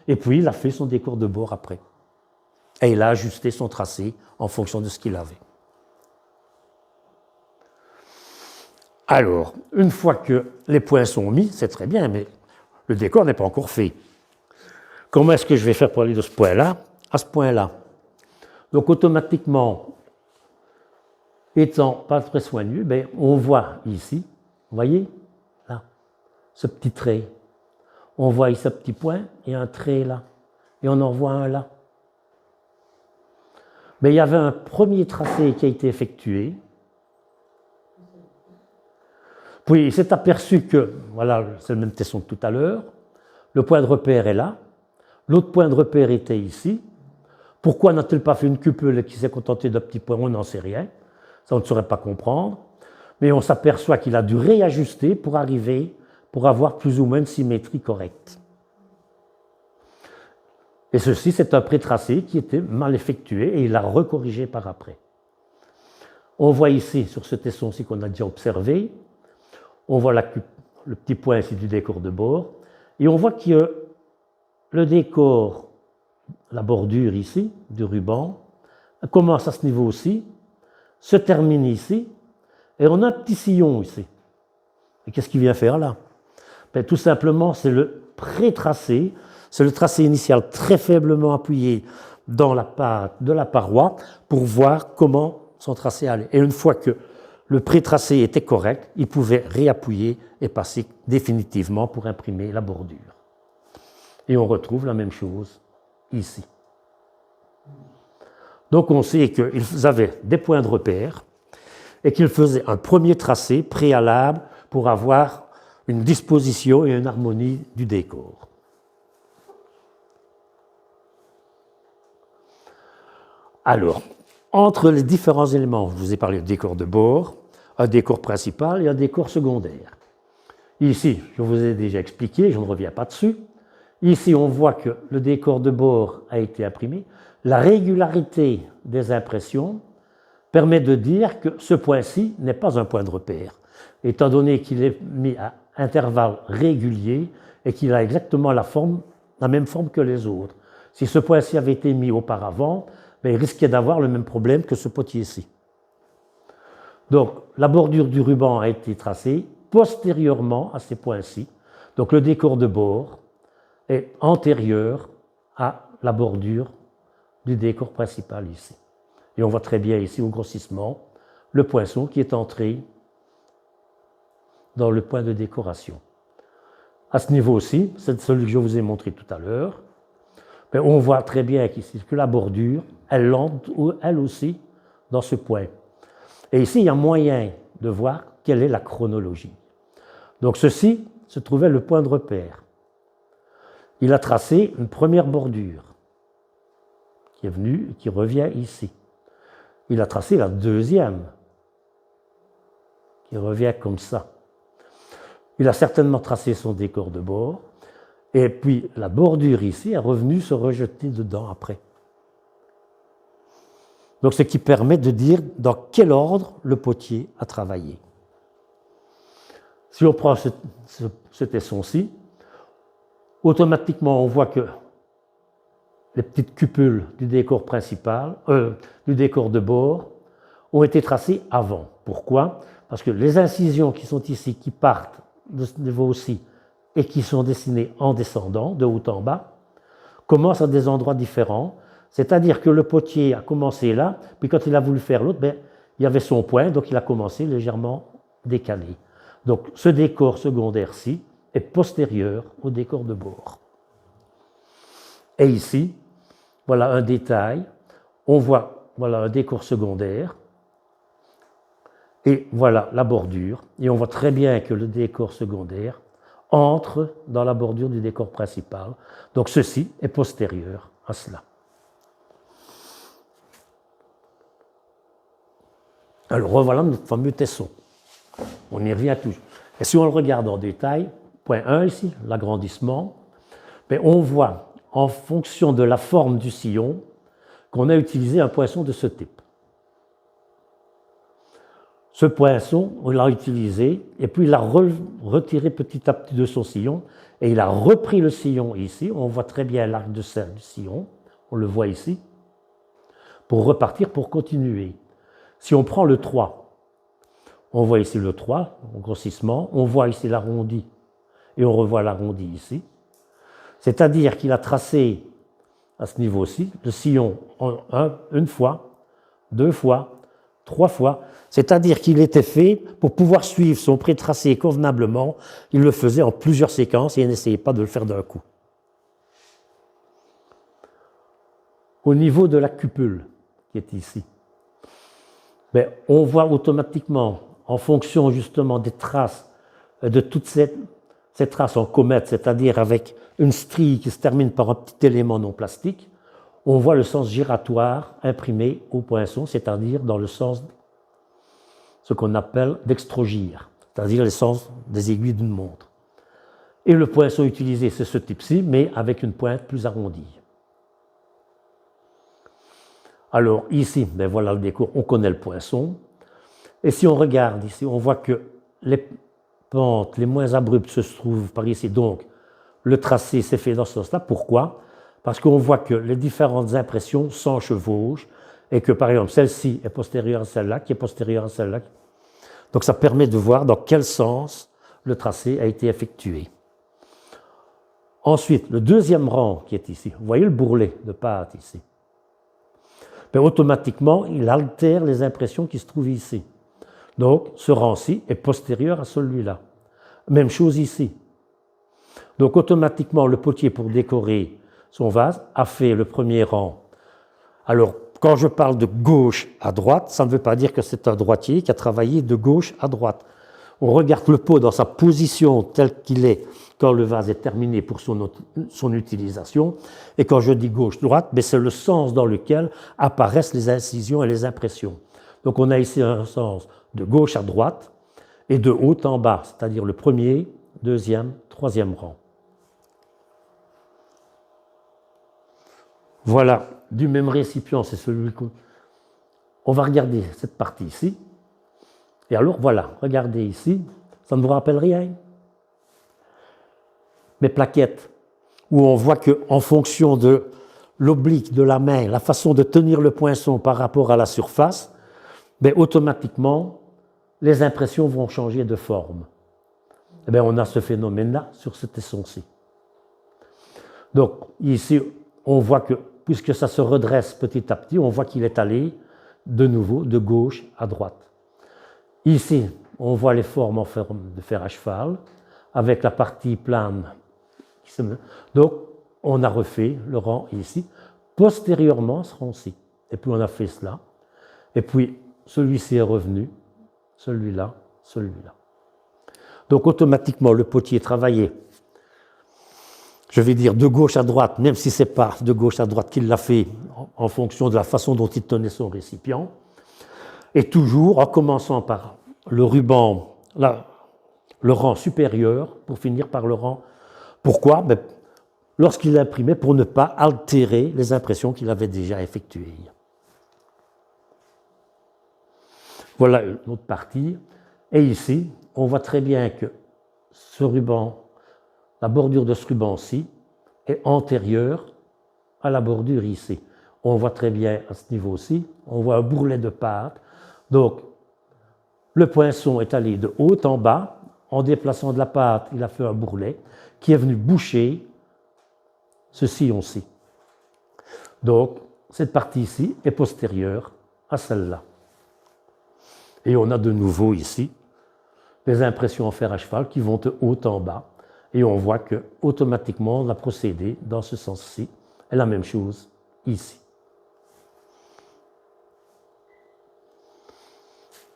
et puis il a fait son décor de bord après. Et il a ajusté son tracé en fonction de ce qu'il avait. Alors, une fois que les points sont mis, c'est très bien, mais le décor n'est pas encore fait. Comment est-ce que je vais faire pour aller de ce point-là à ce point-là? Donc, automatiquement, étant pas très soigneux, ben, on voit ici, vous voyez, là, ce petit trait. On voit ici ce petit point et un trait là. Et on en voit un là. Mais il y avait un premier tracé qui a été effectué. Puis il s'est aperçu que, voilà, c'est le même tesson que tout à l'heure, le point de repère est là, l'autre point de repère était ici. Pourquoi n'a-t-il pas fait une cupule qui s'est contentée d'un petit point? On n'en sait rien. Ça, on ne saurait pas comprendre. Mais on s'aperçoit qu'il a dû réajuster pour arriver, pour avoir plus ou moins une symétrie correcte. Et ceci, c'est un pré-tracé qui était mal effectué et il l'a recorrigé par après. On voit ici, sur ce tesson-ci qu'on a déjà observé, on voit le petit point ici du décor de bord, et on voit que le décor, la bordure ici, du ruban, commence à ce niveau-ci, se termine ici, et on a un petit sillon ici. Et qu'est-ce qu'il vient faire là? Ben, tout simplement, c'est le pré-tracé, c'est le tracé initial très faiblement appuyé dans la pâte de la paroi pour voir comment son tracé allait. Et une fois que le pré-tracé était correct, il pouvait réappuyer et passer définitivement pour imprimer la bordure. Et on retrouve la même chose ici. Donc on sait qu'ils avaient des points de repère et qu'ils faisaient un premier tracé préalable pour avoir une disposition et une harmonie du décor. Alors, entre les différents éléments, je vous ai parlé de décor de bord, un décor principal et un décor secondaire. Ici, je vous ai déjà expliqué, je ne reviens pas dessus. Ici, on voit que le décor de bord a été imprimé. La régularité des impressions permet de dire que ce point-ci n'est pas un point de repère, étant donné qu'il est mis à intervalles réguliers et qu'il a exactement la même forme que les autres. Si ce point-ci avait été mis auparavant, il risquait d'avoir le même problème que ce potier-ci. Donc, la bordure du ruban a été tracée postérieurement à ces points-ci. Donc, le décor de bord est antérieur à la bordure du décor principal ici. Et on voit très bien ici au grossissement le poinçon qui est entré dans le point de décoration. À ce niveau-ci, c'est celui que je vous ai montré tout à l'heure, on voit très bien qu'ici que la bordure, elle entre elle aussi dans ce point. Et ici, il y a moyen de voir quelle est la chronologie. Donc ceci se trouvait le point de repère. Il a tracé une première bordure qui est venue et qui revient ici. Il a tracé la deuxième qui revient comme ça. Il a certainement tracé son décor de bord. Et puis la bordure ici est revenue se rejeter dedans après. Donc ce qui permet de dire dans quel ordre le potier a travaillé. Si on prend ce tesson-ci, automatiquement on voit que les petites cupules du décor principal, du décor de bord, ont été tracées avant. Pourquoi? Parce que les incisions qui sont ici, qui partent de ce niveau-ci, et qui sont dessinées en descendant, de haut en bas, commencent à des endroits différents. C'est-à-dire que le potier a commencé là, puis quand il a voulu faire l'autre, il y avait son point, donc il a commencé légèrement décalé. Donc ce décor secondaire-ci est postérieur au décor de bord. Et ici, voilà un détail. On voit voilà, un décor secondaire, et voilà la bordure. Et on voit très bien que le décor secondaire entre dans la bordure du décor principal. Donc ceci est postérieur à cela. Alors revoilà notre fameux tesson. On y revient toujours. Et si on le regarde en détail, point 1 ici, l'agrandissement, on voit en fonction de la forme du sillon qu'on a utilisé un poinçon de ce type. Ce poinçon, on l'a utilisé, et puis il l'a retiré petit à petit de son sillon, et il a repris le sillon ici, on voit très bien l'arc de cercle du sillon, on le voit ici, pour repartir, pour continuer. Si on prend le 3, On voit ici le 3, le grossissement. On voit ici l'arrondi et on revoit l'arrondi ici. C'est-à-dire qu'il a tracé à ce niveau-ci le sillon une fois, 2 fois, 3 fois. C'est-à-dire qu'il était fait pour pouvoir suivre son pré-tracé convenablement. Il le faisait en plusieurs séquences et il n'essayait pas de le faire d'un coup. Au niveau de la cupule qui est ici, ben, on voit automatiquement, en fonction justement des traces, de toutes ces traces en comète, c'est-à-dire avec une strie qui se termine par un petit élément non plastique, on voit le sens giratoire imprimé au poinçon, c'est-à-dire dans le sens, ce qu'on appelle dextrogire, c'est-à-dire le sens des aiguilles d'une montre. Et le poinçon utilisé, c'est ce type-ci, mais avec une pointe plus arrondie. Alors ici, ben voilà le décor, on connaît le poinçon. Et si on regarde ici, on voit que les pentes les moins abruptes se trouvent par ici. Donc, le tracé s'est fait dans ce sens-là. Pourquoi? Parce qu'on voit que les différentes impressions s'enchevauchent et que, par exemple, celle-ci est postérieure à celle-là, qui est postérieure à celle-là. Donc, ça permet de voir dans quel sens le tracé a été effectué. Ensuite, le deuxième rang qui est ici, vous voyez le bourrelet de pâte ici. Mais automatiquement, il altère les impressions qui se trouvent ici. Donc, ce rang-ci est postérieur à celui-là. Même chose ici. Donc, automatiquement, le potier, pour décorer son vase, a fait le premier rang. Alors, quand je parle de gauche à droite, ça ne veut pas dire que c'est un droitier qui a travaillé de gauche à droite. On regarde le pot dans sa position telle qu'il est quand le vase est terminé pour son utilisation. Et quand je dis gauche-droite, c'est le sens dans lequel apparaissent les incisions et les impressions. Donc on a ici un sens de gauche à droite et de haut en bas, c'est-à-dire le premier, deuxième, troisième rang. Voilà, du même récipient, c'est celui qu'on... On va regarder cette partie ici. Et alors, voilà, regardez ici, ça ne vous rappelle rien? Mes plaquettes, où on voit qu'en fonction de l'oblique de la main, la façon de tenir le poinçon par rapport à la surface, automatiquement, les impressions vont changer de forme. On a ce phénomène-là sur ce tesson-ci. Donc, ici, on voit que, puisque ça se redresse petit à petit, on voit qu'il est allé de nouveau de gauche à droite. Ici, on voit les formes en forme de fer à cheval, avec la partie plane. Donc, on a refait le rang ici, postérieurement ce rang-ci. Et puis, on a fait cela. Et puis, celui-ci est revenu, celui-là, celui-là. Donc, automatiquement, le potier travaillait, je vais dire, de gauche à droite, même si ce n'est pas de gauche à droite qu'il l'a fait en fonction de la façon dont il tenait son récipient. Et toujours en commençant par le ruban, le rang supérieur, pour finir par le rang. Pourquoi? Lorsqu'il imprimait, pour ne pas altérer les impressions qu'il avait déjà effectuées. Voilà une autre partie. Et ici, on voit très bien que ce ruban, la bordure de ce ruban-ci, est antérieure à la bordure ici. On voit très bien à ce niveau-ci, on voit un bourrelet de pâte. Donc, le poinçon est allé de haut en bas. En déplaçant de la pâte, il a fait un bourrelet qui est venu boucher ce sillon-ci. Donc, cette partie-ci est postérieure à celle-là. Et on a de nouveau ici les impressions en fer à cheval qui vont de haut en bas. Et on voit que automatiquement on a procédé dans ce sens-ci. Et la même chose ici.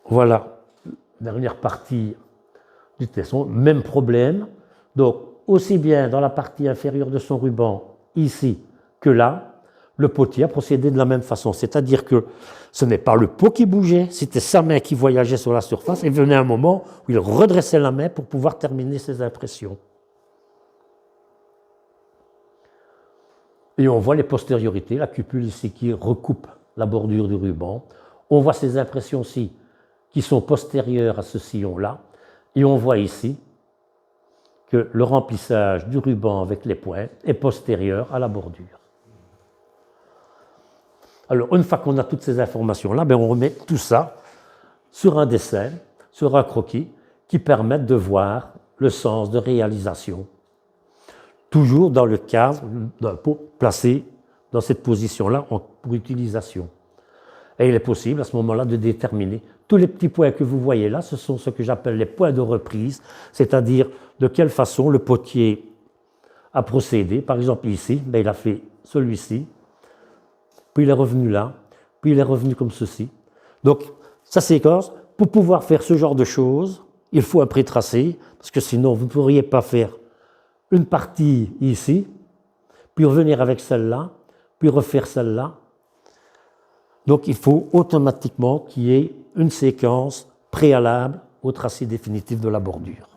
Voilà, dernière partie du tesson, même problème. Donc, aussi bien dans la partie inférieure de son ruban, ici, que là, le potier a procédé de la même façon. C'est-à-dire que ce n'est pas le pot qui bougeait, c'était sa main qui voyageait sur la surface, et venait un moment où il redressait la main pour pouvoir terminer ses impressions. Et on voit les postériorités, la cupule ici qui recoupe la bordure du ruban. On voit ces impressions-ci qui sont postérieures à ce sillon-là. Et on voit ici que le remplissage du ruban avec les points est postérieur à la bordure. Alors, une fois qu'on a toutes ces informations-là, on remet tout ça sur un dessin sur un croquis qui permettent de voir le sens de réalisation, toujours dans le cadre d'un pot placé dans cette position-là pour utilisation. Et il est possible à ce moment-là de déterminer tous les petits points que vous voyez là, ce sont ce que j'appelle les points de reprise, c'est-à-dire de quelle façon le potier a procédé. Par exemple ici, il a fait celui-ci, puis il est revenu là, puis il est revenu comme ceci. Donc sa séquence, pour pouvoir faire ce genre de choses, il faut un pré-tracé, parce que sinon vous ne pourriez pas faire une partie ici, puis revenir avec celle-là, puis refaire celle-là. Donc il faut automatiquement qu'il y ait une séquence préalable au tracé définitif de la bordure.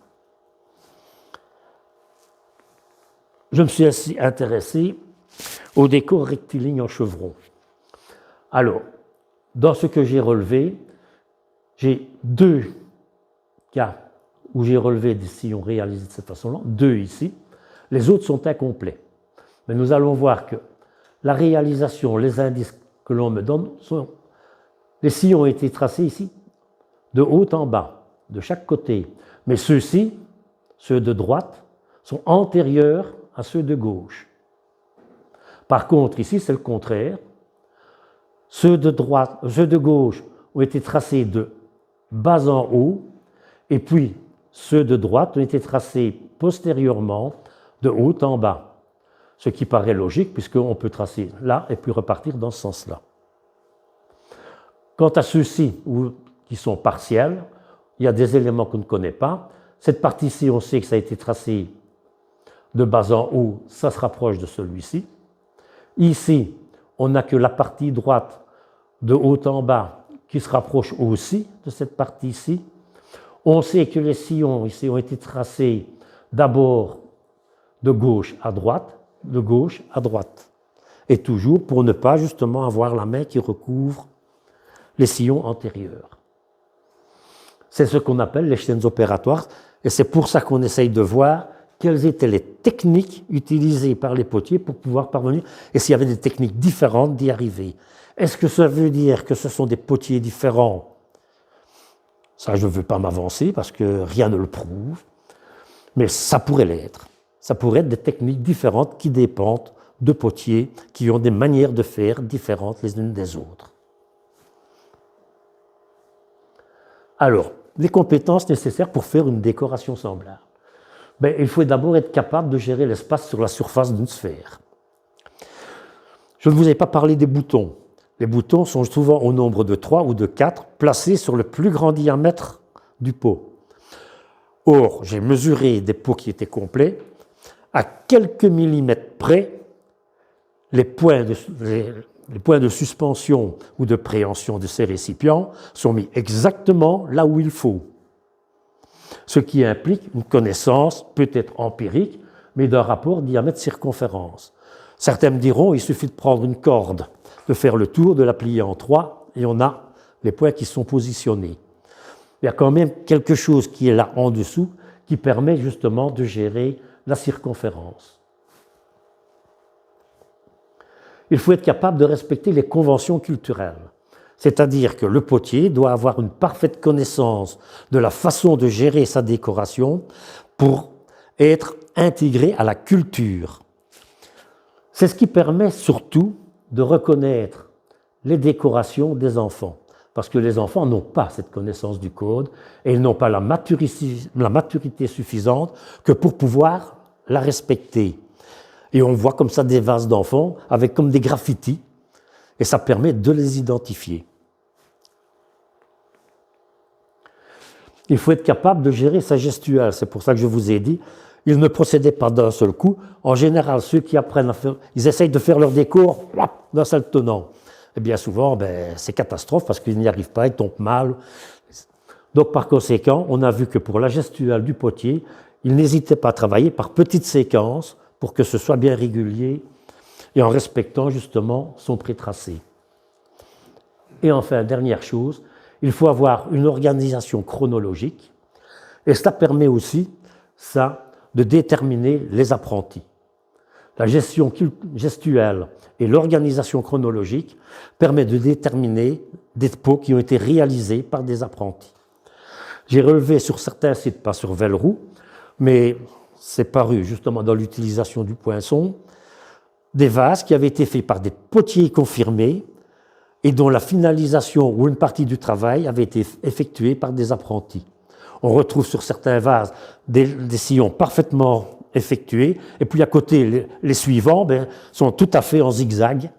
Je me suis ainsi intéressé au décor rectiligne en chevron. Alors, dans ce que j'ai relevé, j'ai 2 cas où j'ai relevé des sillons réalisés de cette façon-là, 2 ici. Les autres sont incomplets. Mais nous allons voir que la réalisation, les indices que l'on me donne, les sillons ont été tracés ici, de haut en bas, de chaque côté. Mais ceux-ci, ceux de droite, sont antérieurs à ceux de gauche. Par contre, ici, c'est le contraire. Ceux de droite, ceux de gauche ont été tracés de bas en haut, et puis ceux de droite ont été tracés postérieurement de haut en bas. Ce qui paraît logique, puisqu'on peut tracer là et puis repartir dans ce sens-là. Quant à ceux-ci, qui sont partiels, il y a des éléments qu'on ne connaît pas. Cette partie-ci, on sait que ça a été tracé de bas en haut, ça se rapproche de celui-ci. Ici, on n'a que la partie droite de haut en bas qui se rapproche aussi de cette partie-ci. On sait que les sillons ici ont été tracés d'abord de gauche à droite, et toujours pour ne pas justement avoir la main qui recouvre les sillons antérieurs. C'est ce qu'on appelle les chaînes opératoires, et c'est pour ça qu'on essaye de voir quelles étaient les techniques utilisées par les potiers pour pouvoir parvenir, et s'il y avait des techniques différentes d'y arriver. Est-ce que ça veut dire que ce sont des potiers différents? Ça, je ne veux pas m'avancer parce que rien ne le prouve, mais ça pourrait l'être. Ça pourrait être des techniques différentes qui dépendent de potiers qui ont des manières de faire différentes les unes des autres. Alors, les compétences nécessaires pour faire une décoration semblable. Il faut d'abord être capable de gérer l'espace sur la surface d'une sphère. Je ne vous ai pas parlé des boutons. Les boutons sont souvent au nombre de 3 ou de 4, placés sur le plus grand diamètre du pot. Or, j'ai mesuré des pots qui étaient complets. À quelques millimètres près, les points de suspension ou de préhension de ces récipients sont mis exactement là où il faut. Ce qui implique une connaissance peut-être empirique, mais d'un rapport diamètre-circonférence. Certains me diront, il suffit de prendre une corde, de faire le tour, de la plier en 3, et on a les points qui sont positionnés. Il y a quand même quelque chose qui est là en dessous, qui permet justement de gérer la circonférence. Il faut être capable de respecter les conventions culturelles. C'est-à-dire que le potier doit avoir une parfaite connaissance de la façon de gérer sa décoration pour être intégré à la culture. C'est ce qui permet surtout de reconnaître les décorations des enfants. Parce que les enfants n'ont pas cette connaissance du code et ils n'ont pas la maturité suffisante que pour pouvoir la respecter. Et on voit comme ça des vases d'enfants avec comme des graffitis et ça permet de les identifier. Il faut être capable de gérer sa gestuelle. C'est pour ça que je vous ai dit, ils ne procédaient pas d'un seul coup. En général, ceux qui apprennent à faire, ils essayent de faire leur décor d'un seul tenant. Et bien souvent, c'est catastrophe parce qu'ils n'y arrivent pas, ils tombent mal. Donc par conséquent, on a vu que pour la gestuelle du potier, il n'hésitait pas à travailler par petites séquences pour que ce soit bien régulier et en respectant justement son pré-tracé. Et enfin, dernière chose, il faut avoir une organisation chronologique et cela permet aussi de déterminer les apprentis. La gestion gestuelle et l'organisation chronologique permettent de déterminer des pots qui ont été réalisés par des apprentis. J'ai relevé sur certains sites, pas sur Velleroux, mais c'est paru justement dans l'utilisation du poinçon, des vases qui avaient été faits par des potiers confirmés et dont la finalisation ou une partie du travail avait été effectuée par des apprentis. On retrouve sur certains vases des sillons parfaitement effectués, et puis à côté, les suivants sont tout à fait en zigzag,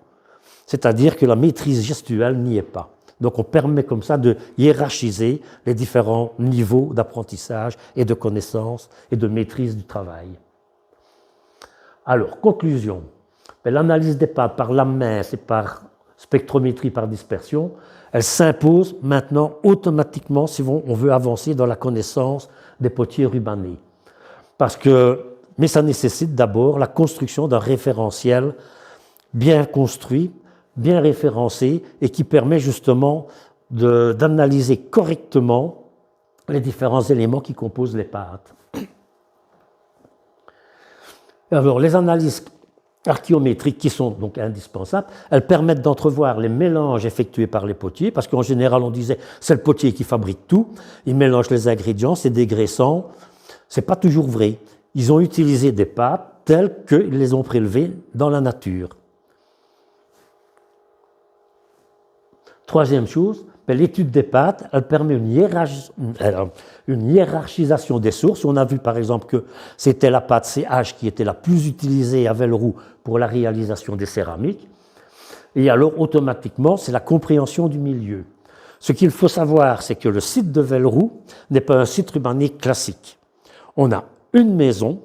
c'est-à-dire que la maîtrise gestuelle n'y est pas. Donc on permet comme ça de hiérarchiser les différents niveaux d'apprentissage et de connaissance et de maîtrise du travail. Alors, conclusion. L'analyse des pâtes par la main, c'est par spectrométrie par dispersion, elle s'impose maintenant automatiquement si on veut avancer dans la connaissance des potiers rubanés. Mais ça nécessite d'abord la construction d'un référentiel bien construit, bien référencé et qui permet justement d'analyser correctement les différents éléments qui composent les pâtes. Alors, les analyses archéométriques qui sont donc indispensables, elles permettent d'entrevoir les mélanges effectués par les potiers, parce qu'en général, on disait c'est le potier qui fabrique tout, il mélange les ingrédients, c'est dégraissant. Ce n'est pas toujours vrai. Ils ont utilisé des pâtes telles qu'ils les ont prélevées dans la nature. Troisième chose, l'étude des pâtes, elle permet une hiérarchisation des sources. On a vu par exemple que c'était la pâte CH qui était la plus utilisée à Velleroux pour la réalisation des céramiques. Et alors automatiquement, c'est la compréhension du milieu. Ce qu'il faut savoir, c'est que le site de Velleroux n'est pas un site rubané classique. On a une maison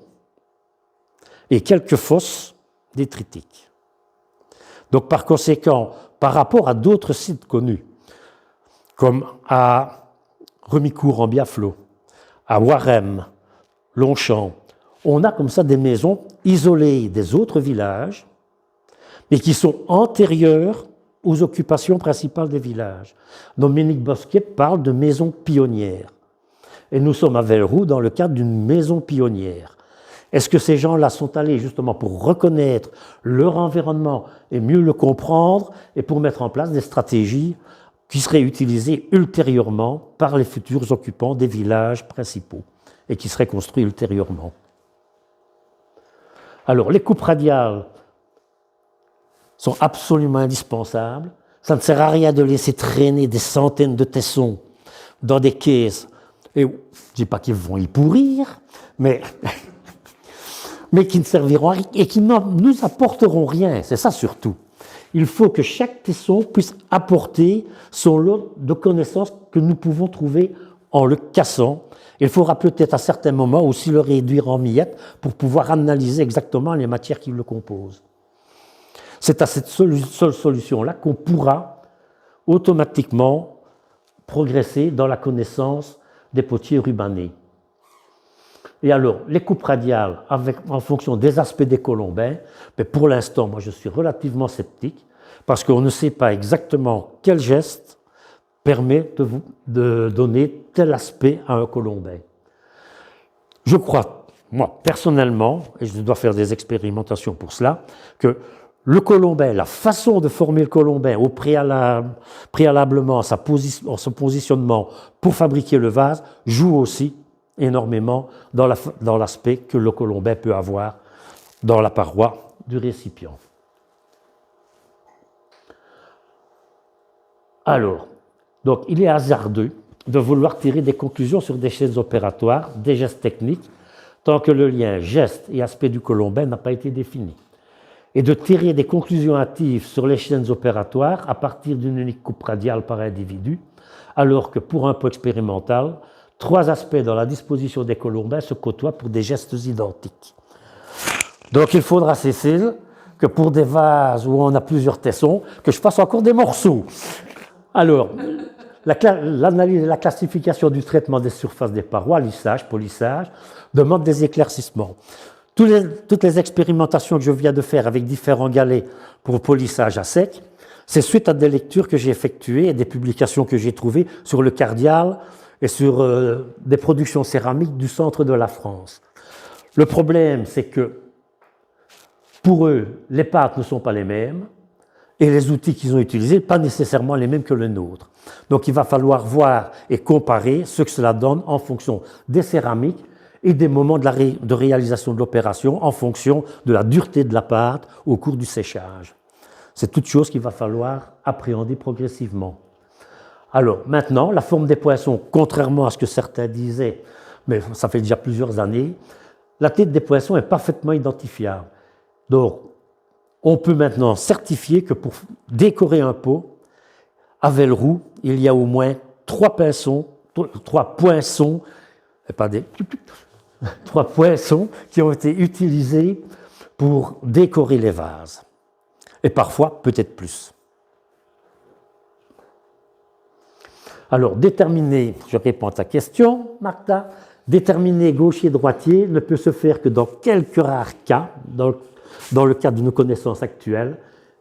et quelques fosses détritiques. Donc par conséquent, par rapport à d'autres sites connus, comme à Remicourt en Biaflot, à Warem, Longchamp, on a comme ça des maisons isolées des autres villages, mais qui sont antérieures aux occupations principales des villages. Dominique Bosquet parle de maisons pionnières. Et nous sommes à Velleroux dans le cadre d'une maison pionnière. Est-ce que ces gens-là sont allés justement pour reconnaître leur environnement et mieux le comprendre et pour mettre en place des stratégies qui seraient utilisées ultérieurement par les futurs occupants des villages principaux et qui seraient construits ultérieurement? Alors, les coupes radiales sont absolument indispensables. Ça ne sert à rien de laisser traîner des centaines de tessons dans des caisses. Et je ne dis pas qu'ils vont y pourrir, mais qui ne serviront à rien et qui ne nous apporteront rien. C'est ça surtout. Il faut que chaque tesson puisse apporter son lot de connaissances que nous pouvons trouver en le cassant. Il faudra peut-être à certains moments aussi le réduire en miettes pour pouvoir analyser exactement les matières qui le composent. C'est à cette seule solution-là qu'on pourra automatiquement progresser dans la connaissance des potiers rubanés. Et alors, les coupes radiales, en fonction des aspects des colombins, mais pour l'instant, moi je suis relativement sceptique, parce qu'on ne sait pas exactement quel geste permet de donner tel aspect à un colombin. Je crois, moi personnellement, et je dois faire des expérimentations pour cela, que le colombin, la façon de former le colombin au préalablement à son positionnement pour fabriquer le vase, joue aussi énormément dans l'aspect que le colombin peut avoir dans la paroi du récipient. Alors, donc, il est hasardeux de vouloir tirer des conclusions sur des chaînes opératoires, des gestes techniques, tant que le lien geste et aspect du colombin n'a pas été défini. Et de tirer des conclusions hâtives sur les chaînes opératoires à partir d'une unique coupe radiale par individu, alors que pour un pot expérimental, 3 aspects dans la disposition des colombins se côtoient pour des gestes identiques. Donc il faudra, Cécile, que pour des vases où on a plusieurs tessons, que je fasse encore des morceaux. Alors, l'analyse et la classification du traitement des surfaces des parois, lissage, polissage, demande des éclaircissements. Toutes les expérimentations que je viens de faire avec différents galets pour polissage à sec, c'est suite à des lectures que j'ai effectuées et des publications que j'ai trouvées sur le cardial et sur des productions céramiques du centre de la France. Le problème, c'est que pour eux, les pâtes ne sont pas les mêmes et les outils qu'ils ont utilisés, pas nécessairement les mêmes que les nôtres. Donc il va falloir voir et comparer ce que cela donne en fonction des céramiques et des moments de réalisation de l'opération, en fonction de la dureté de la pâte au cours du séchage. C'est toute chose qu'il va falloir appréhender progressivement. Alors maintenant, la forme des poinçons, contrairement à ce que certains disaient, mais ça fait déjà plusieurs années, la tête des poinçons est parfaitement identifiable. Donc, on peut maintenant certifier que pour décorer un pot, à Velleroux, il y a au moins 3 poinçons, et pas des 3 poinçons qui ont été utilisés pour décorer les vases. Et parfois, peut-être plus. Alors, déterminer, je réponds à ta question, Martha, déterminer gaucher-droitier ne peut se faire que dans quelques rares cas, dans le cadre de nos connaissances actuelles,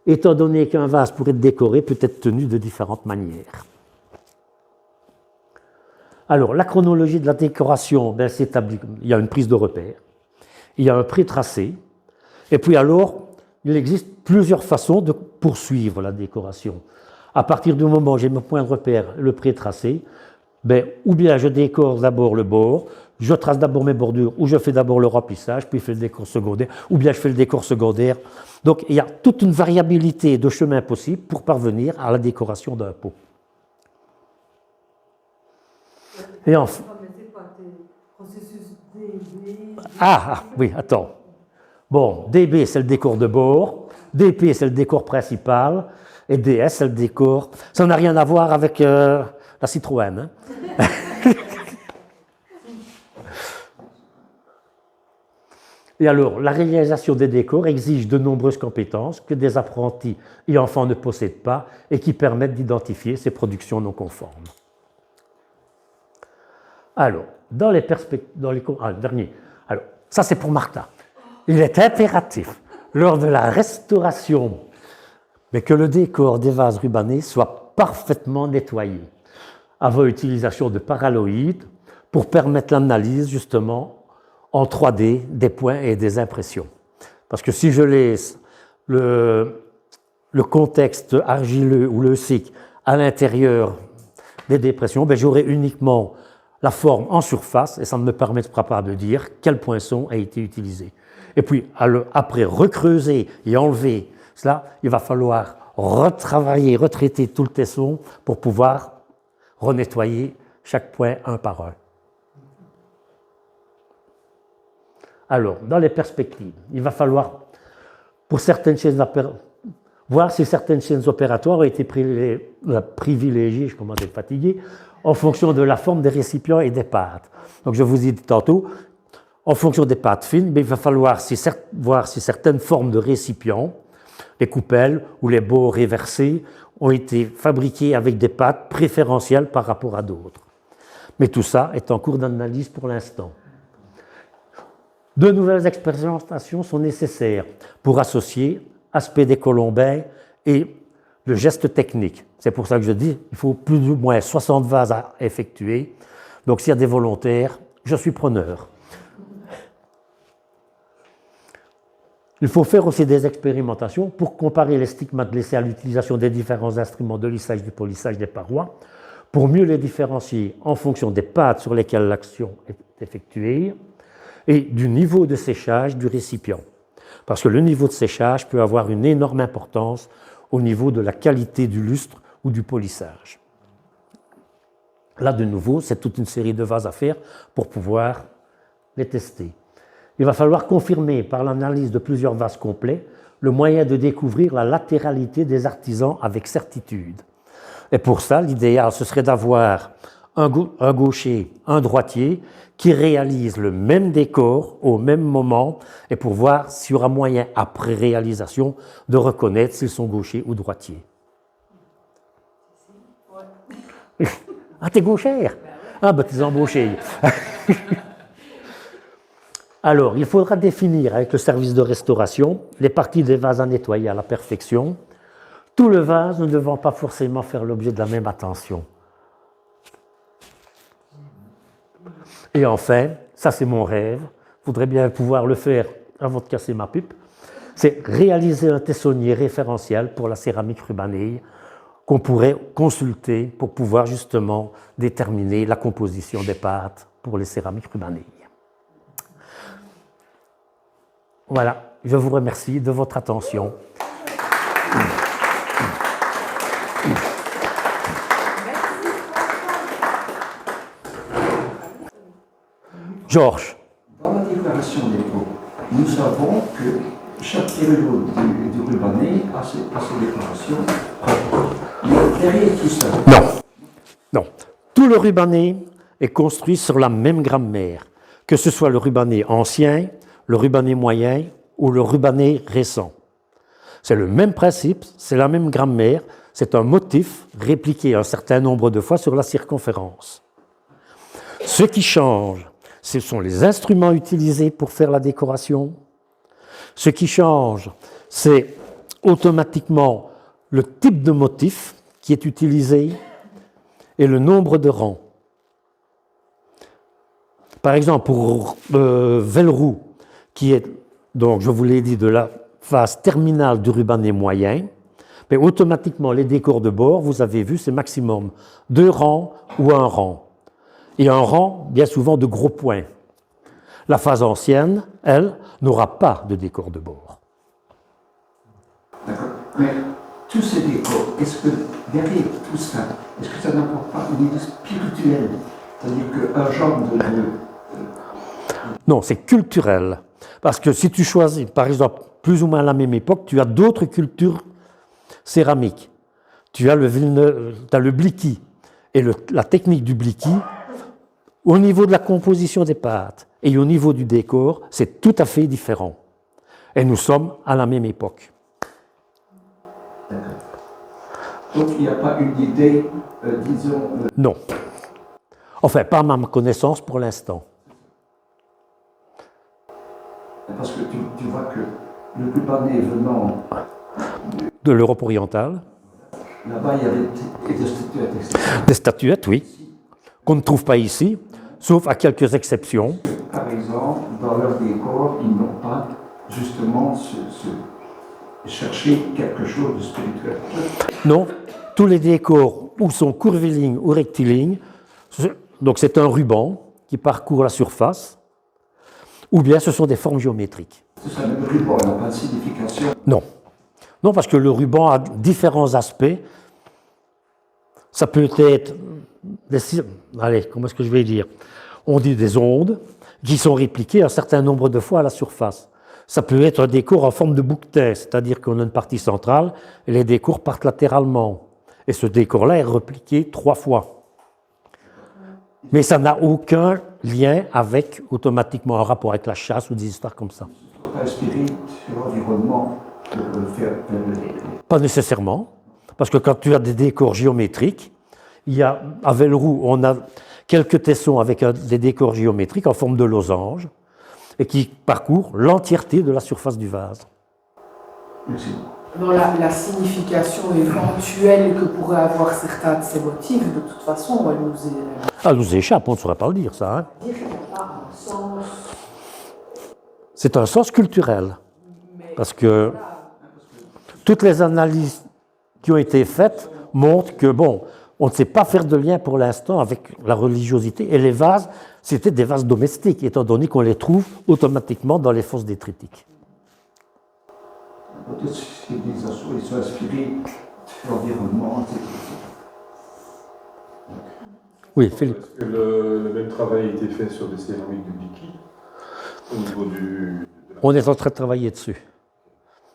étant donné qu'un vase pour être décoré peut être tenu de différentes manières. Alors, la chronologie de la décoration, s'établit, il y a une prise de repère, il y a un pré-tracé, et puis alors, il existe plusieurs façons de poursuivre la décoration. À partir du moment où j'ai mon point de repère, le pré-tracé, ou bien je décore d'abord le bord, je trace d'abord mes bordures, ou je fais d'abord le remplissage, puis je fais le décor secondaire, ou bien je fais le décor secondaire. Donc il y a toute une variabilité de chemins possibles pour parvenir à la décoration d'un pot. Et enfin... Ah, oui, attends. Bon, DB, c'est le décor de bord, DP, c'est le décor principal, et DS, c'est le décor. Ça n'a rien à voir avec la Citroën. Hein. Et alors, la réalisation des décors exige de nombreuses compétences que des apprentis et enfants ne possèdent pas et qui permettent d'identifier ces productions non conformes. Alors, dans les perspectives... dernier. Alors, ça c'est pour Martha. Il est impératif, lors de la restauration, mais que le décor des vases rubanés soit parfaitement nettoyé, avant utilisation de paralloïdes pour permettre l'analyse justement en 3D des points et des impressions. Parce que si je laisse le contexte argileux ou le leucique à l'intérieur des dépressions, j'aurai uniquement la forme en surface et ça ne me permettra pas de dire quel poinçon a été utilisé. Et puis, après recreuser et enlever cela, il va falloir retravailler, retraiter tout le tesson pour pouvoir renettoyer chaque point un par un. Alors, dans les perspectives, il va falloir, pour certaines chaînes, voir si certaines chaînes opératoires ont été privilégiées, je commence à être fatigué, en fonction de la forme des récipients et des pâtes. Donc, je vous ai dit tantôt, en fonction des pâtes fines, il va falloir voir si certaines formes de récipients, les coupelles ou les bords réversés, ont été fabriqués avec des pâtes préférentielles par rapport à d'autres. Mais tout ça est en cours d'analyse pour l'instant. De nouvelles expérimentations sont nécessaires pour associer aspect des colombins et le geste technique. C'est pour ça que je dis qu'il faut plus ou moins 60 vases à effectuer. Donc s'il y a des volontaires, je suis preneur. Il faut faire aussi des expérimentations pour comparer les stigmates laissés à l'utilisation des différents instruments de lissage du polissage des parois, pour mieux les différencier en fonction des pâtes sur lesquelles l'action est effectuée et du niveau de séchage du récipient. Parce que le niveau de séchage peut avoir une énorme importance au niveau de la qualité du lustre ou du polissage. Là, de nouveau, c'est toute une série de vases à faire pour pouvoir les tester. Il va falloir confirmer par l'analyse de plusieurs vases complets le moyen de découvrir la latéralité des artisans avec certitude. Et pour ça, l'idéal, ce serait d'avoir un gaucher, un droitier qui réalisent le même décor au même moment et pour voir s'il y aura moyen, après réalisation, de reconnaître s'ils sont gauchers ou droitiers. Ah, t'es gauchère? Ah, t'es embauché. Alors, il faudra définir avec le service de restauration les parties des vases à nettoyer à la perfection, tout le vase ne devant pas forcément faire l'objet de la même attention. Et enfin, ça c'est mon rêve, je voudrais bien pouvoir le faire avant de casser ma pipe, c'est réaliser un tessonnier référentiel pour la céramique rubanée qu'on pourrait consulter pour pouvoir justement déterminer la composition des pâtes pour les céramiques rubanées. Voilà, je vous remercie de votre attention. Georges. Dans la déclaration des pots, nous savons que chaque période du rubané a ses déclarations propres. Mais derrière tout ça, Non. Tout le rubané est construit sur la même grammaire, que ce soit le rubané ancien, le rubané moyen ou le rubané récent. C'est le même principe, c'est la même grammaire, c'est un motif répliqué un certain nombre de fois sur la circonférence. Ce qui change, ce sont les instruments utilisés pour faire la décoration. Ce qui change, c'est automatiquement le type de motif qui est utilisé et le nombre de rangs. Par exemple, pour Velleroux, qui est, donc je vous l'ai dit, de la phase terminale du rubané moyen, mais automatiquement les décors de bord, vous avez vu, c'est maximum 2 rangs ou 1 rang. Et un rang, bien souvent, de gros points. La phase ancienne, elle, n'aura pas de décor de bord. d'accord. Mais tous ces décors, est-ce que derrière tout ça, est-ce que ça n'apporte pas une idée spirituelle? C'est-à-dire qu'un genre de Non, c'est culturel. Parce que si tu choisis, par exemple, plus ou moins à la même époque, tu as d'autres cultures céramiques. Tu as le blicky. Et la technique du blicky, au niveau de la composition des pâtes et au niveau du décor, c'est tout à fait différent. Et nous sommes à la même époque. Donc il n'y a pas une idée, disons, Non. Enfin, pas à ma connaissance pour l'instant. parce que tu vois que le rubané venant De l'Europe orientale. là-bas, il y avait des statuettes, etc. Des statuettes, oui, qu'on ne trouve pas ici, sauf à quelques exceptions. Par exemple, dans leur décor, ils n'ont pas justement cherché quelque chose de spirituel. Non, tous les décors ou sont curvilignes ou rectilignes, donc c'est un ruban qui parcourt la surface, ou bien ce sont des formes géométriques. C'est ça, le ruban n'a pas de signification. Non. Non, parce que le ruban a différents aspects. Ça peut être allez, comment est-ce que je vais dire? On dit des ondes qui sont répliquées un certain nombre de fois à la surface. Ça peut être un décor en forme de bouquetin, c'est-à-dire qu'on a une partie centrale et les décors partent latéralement. Et ce décor-là est répliqué 3 fois. Mais ça n'a aucun lien avec, automatiquement, un rapport avec la chasse ou des histoires comme ça. Pas inspiré sur l'environnement pour faire. Pas nécessairement, parce que quand tu as des décors géométriques, il y a, à Velleroux, on a quelques tessons avec des décors géométriques en forme de losange et qui parcourent l'entièreté de la surface du vase. Merci. Dans la signification éventuelle que pourraient avoir certains de ces motifs, de toute façon, Elle nous échappe, on ne saurait pas le dire, ça. Hein. dire qu'il n'y a pas un sens. C'est un sens culturel, parce que toutes les analyses qui ont été faites montrent que, bon, on ne sait pas faire de lien pour l'instant avec la religiosité. Et les vases, c'était des vases domestiques, étant donné qu'on les trouve automatiquement dans les fosses détritiques. Peut-être que des assos, ils sont inspirés de l'environnement, etc. Oui, Philippe. Est-ce que le même travail a été fait sur des céramiques de Blicky au niveau On est en train de travailler dessus.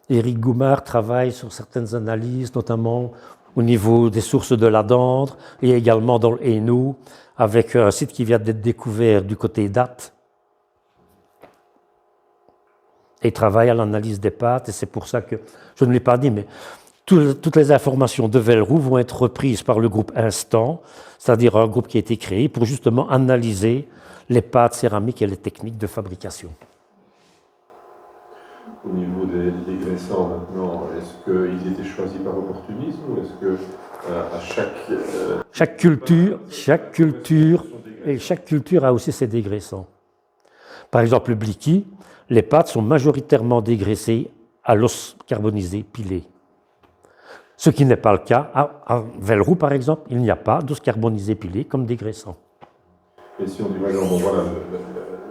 Éric Goumard travaille sur certaines analyses, notamment au niveau des sources de la Dendre et également dans le Hainaut, avec un site qui vient d'être découvert du côté d'Ath. Et il travaille à l'analyse des pâtes, et c'est pour ça que, je ne l'ai pas dit, mais toutes les informations de Velleroux vont être reprises par le groupe Instant, c'est-à-dire un groupe qui a été créé pour justement analyser les pâtes céramiques et les techniques de fabrication. Au niveau des dégraissants maintenant, est-ce qu'ils étaient choisis par opportunisme ou est-ce que à Chaque culture a aussi ses dégraissants. Par exemple, le Blicky, les pâtes sont majoritairement dégraissées à l'os carbonisé pilé. Ce qui n'est pas le cas à Velleroux, par exemple, il n'y a pas d'os carbonisé pilé comme dégraissant. Et si on dit, par exemple, voilà,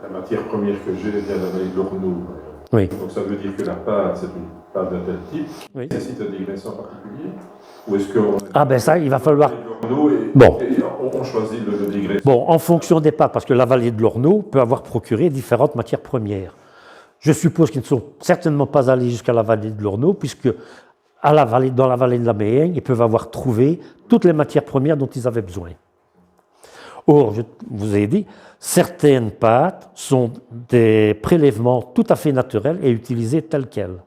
la matière première que j'ai vient de la vallée de l'Orneau. Oui. Donc ça veut dire que la pâte, c'est une pâte d'un tel type. Oui. Nécessite un dégraissant particulier? Ou est-ce qu'on... Ah ben ça, il va falloir... Bon. Et on choisit le dégraissant? Bon, en fonction des pâtes, parce que la vallée de l'Orneau peut avoir procuré différentes matières premières. Je suppose qu'ils ne sont certainement pas allés jusqu'à la vallée de l'Orneau, puisque dans la vallée de la Méhaigne, ils peuvent avoir trouvé toutes les matières premières dont ils avaient besoin. Or, je vous ai dit, certaines pâtes sont des prélèvements tout à fait naturels et utilisés telles quelles.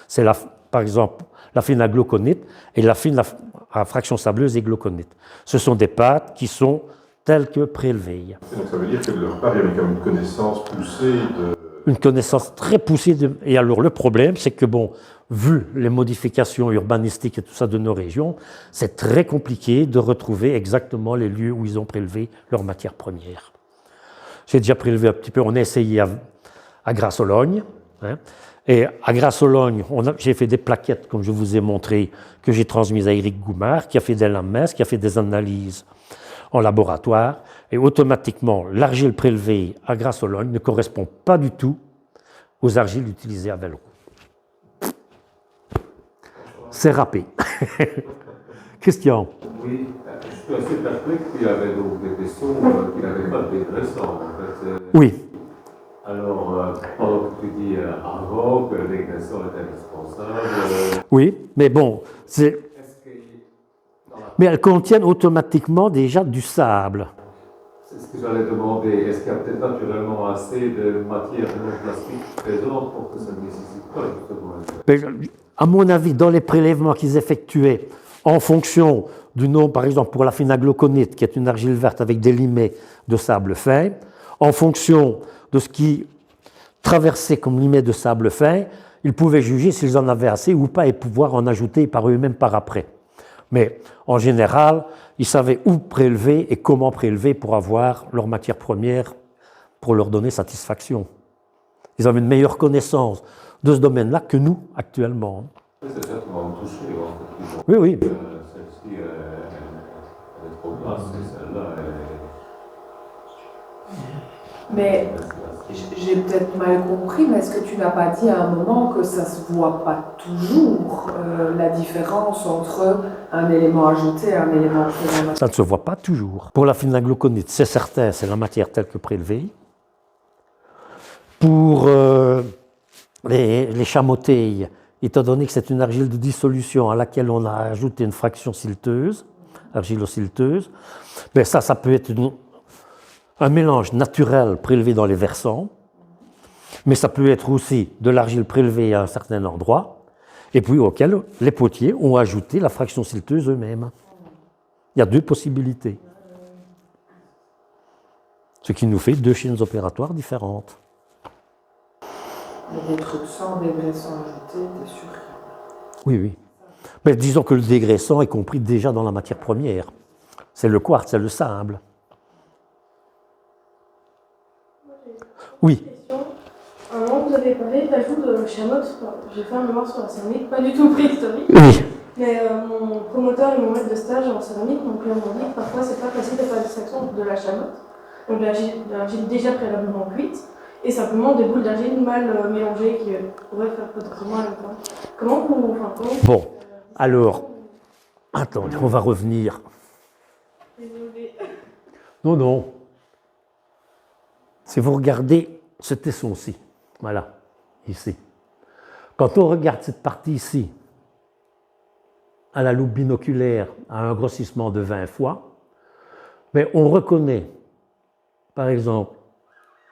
C'est par exemple la fine à glauconite et la fine à fraction sableuse et glauconite. Ce sont des pâtes qui sont telles que prélevées. Donc ça veut dire que leur part, il y avait quand même une connaissance poussée de... Une connaissance très poussée. Et alors le problème, c'est que bon, vu les modifications urbanistiques et tout ça de nos régions, c'est très compliqué de retrouver exactement les lieux où ils ont prélevé leurs matières premières. J'ai déjà prélevé un petit peu, on a essayé à Grasse-Ologne, hein, et à Grasse-Ologne, j'ai fait des plaquettes, comme je vous ai montré, que j'ai transmises à Éric Goumard, qui a fait des lamesses, qui a fait des analyses en laboratoire, et automatiquement, l'argile prélevée à Grasse-Ologne ne correspond pas du tout aux argiles utilisées à Velleroux. C'est râpé. Christian? Oui, je suis assez perplexe qu'il y avait donc des vaisseaux qui n'avaient pas de dégraissant, en fait. Oui. Alors, pendant que tu dis avant que le dégraissant est indispensable... Oui, mais bon, mais elles contiennent automatiquement déjà du sable. C'est ce que j'allais demander. Est-ce qu'il y a peut-être naturellement assez de matière non plastique présente pour que ça ne nécessite pas justement... Mais, à mon avis, dans les prélèvements qu'ils effectuaient, en fonction du nombre, par exemple pour la phénagloconite, qui est une argile verte avec des limets de sable fin, en fonction de ce qui traversait comme limet de sable fin, ils pouvaient juger s'ils en avaient assez ou pas et pouvoir en ajouter par eux-mêmes par après. Mais en général, ils savaient où prélever et comment prélever pour avoir leur matière première, pour leur donner satisfaction. Ils avaient une meilleure connaissance de ce domaine-là que nous, actuellement. C'est certainement touché, en fait. Oui, oui. Celle-ci, elle est trop grasse, et celle-là, Mais j'ai peut-être mal compris, mais est-ce que tu n'as pas dit à un moment que ça ne se voit pas toujours, la différence entre un élément ajouté et un élément prélevé? Ça ne se voit pas toujours. Pour la phénagloconite, c'est certain, c'est la matière telle que prélevée. Pour les chamoteilles, étant donné que c'est une argile de dissolution à laquelle on a ajouté une fraction silteuse, argilo-silteuse, ben ça peut être un mélange naturel prélevé dans les versants, mais ça peut être aussi de l'argile prélevée à un certain endroit, et puis auquel les potiers ont ajouté la fraction silteuse eux-mêmes. Il y a deux possibilités. Ce qui nous fait deux chaînes opératoires différentes. Des trucs sans dégraissant ajouté, t'es sûr? Oui, oui. Mais disons que le dégraissant est compris déjà dans la matière première. C'est le quartz, c'est le sable. Oui. À un moment, vous avez parlé de l'ajout de chamotte. J'ai fait un mémoire sur la céramique, pas du tout préhistorique. Oui. Mais mon promoteur et mon maître de stage en céramique m'ont dit que parfois c'est pas facile de faire la distinction de la chamotte, donc de l'argile déjà préalablement cuite, et simplement des boules d'argile mal mélangées qui pourraient faire potentiellement la même chose. Comment Bon, alors, attendez, on va revenir. Désolée. Non. Si vous regardez ce tesson-ci, voilà, ici. Quand on regarde cette partie ici, à la loupe binoculaire, à un grossissement de 20 fois, mais on reconnaît, par exemple,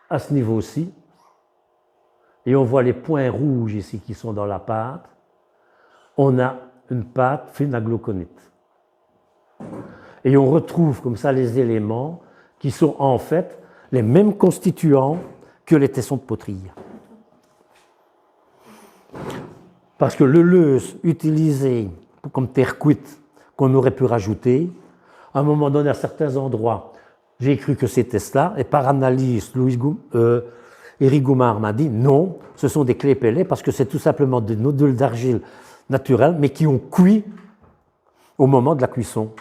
à ce niveau-ci, et on voit les points rouges ici qui sont dans la pâte, on a une pâte phénagloconite. Et on retrouve comme ça les éléments qui sont en fait les mêmes constituants que les tessons de poterie. Parce que le leuze utilisé comme terre cuite qu'on aurait pu rajouter, à un moment donné, à certains endroits, j'ai cru que c'était cela, et par analyse, Éric Goumard m'a dit non, ce sont des clés pellets parce que c'est tout simplement des nodules d'argile naturels, mais qui ont cuit au moment de la cuisson.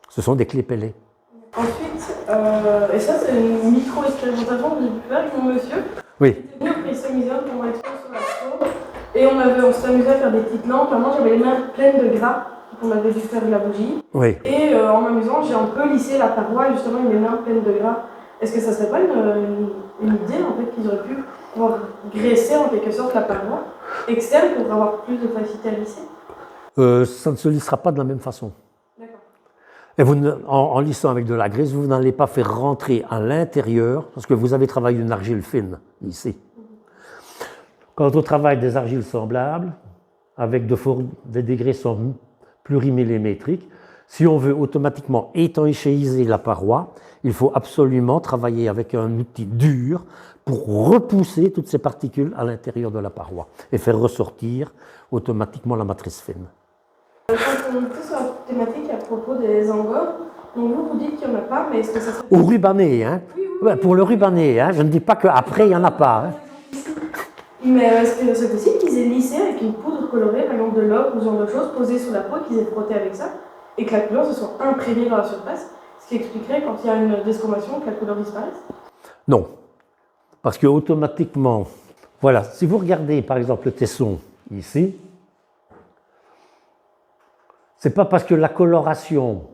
Ce sont des clés pellets. Ensuite, et ça c'est une micro-expérimentation que j'ai pu faire avec mon monsieur. Oui. On a pris Samizone pour être sur la chaude. Et on s'est amusé à faire des petites lampes. Moi j'avais les mains pleines de gras, donc on avait dû faire de la bougie. Oui. Et en m'amusant, j'ai un peu lissé la paroi, et justement mes mains pleines de gras. Est-ce que ça serait pas une idée en fait qu'ils auraient pu pouvoir graisser en quelque sorte la paroi externe pour avoir plus de facilité à lisser? Ça ne se lissera pas de la même façon. D'accord. Et en lissant avec de la graisse, vous n'allez pas faire rentrer à l'intérieur, parce que vous avez travaillé une argile fine ici. Quand on travaille des argiles semblables, avec des dégraissants plurimillimétriques, si on veut automatiquement étanchéiser la paroi, il faut absolument travailler avec un outil dur pour repousser toutes ces particules à l'intérieur de la paroi et faire ressortir automatiquement la matrice fine. Quand on est sur la thématique à propos des angores, donc vous dites qu'il n'y en a pas, mais est-ce que ça serait... Au rubané, hein? Ouais, pour le rubané, hein? Je ne dis pas qu'après il n'y en a pas. Hein? Mais est-ce que c'est possible qu'ils aient lissé avec une poudre colorée, par exemple de l'ocre ou ce genre de choses, posée sur la peau, qu'ils aient frotté avec ça, et que la couleur se soit imprégnée dans la surface, ce qui expliquerait quand il y a une descomation que la couleur disparaisse? Non, parce que automatiquement, voilà, si vous regardez par exemple le tesson ici, c'est pas parce que la coloration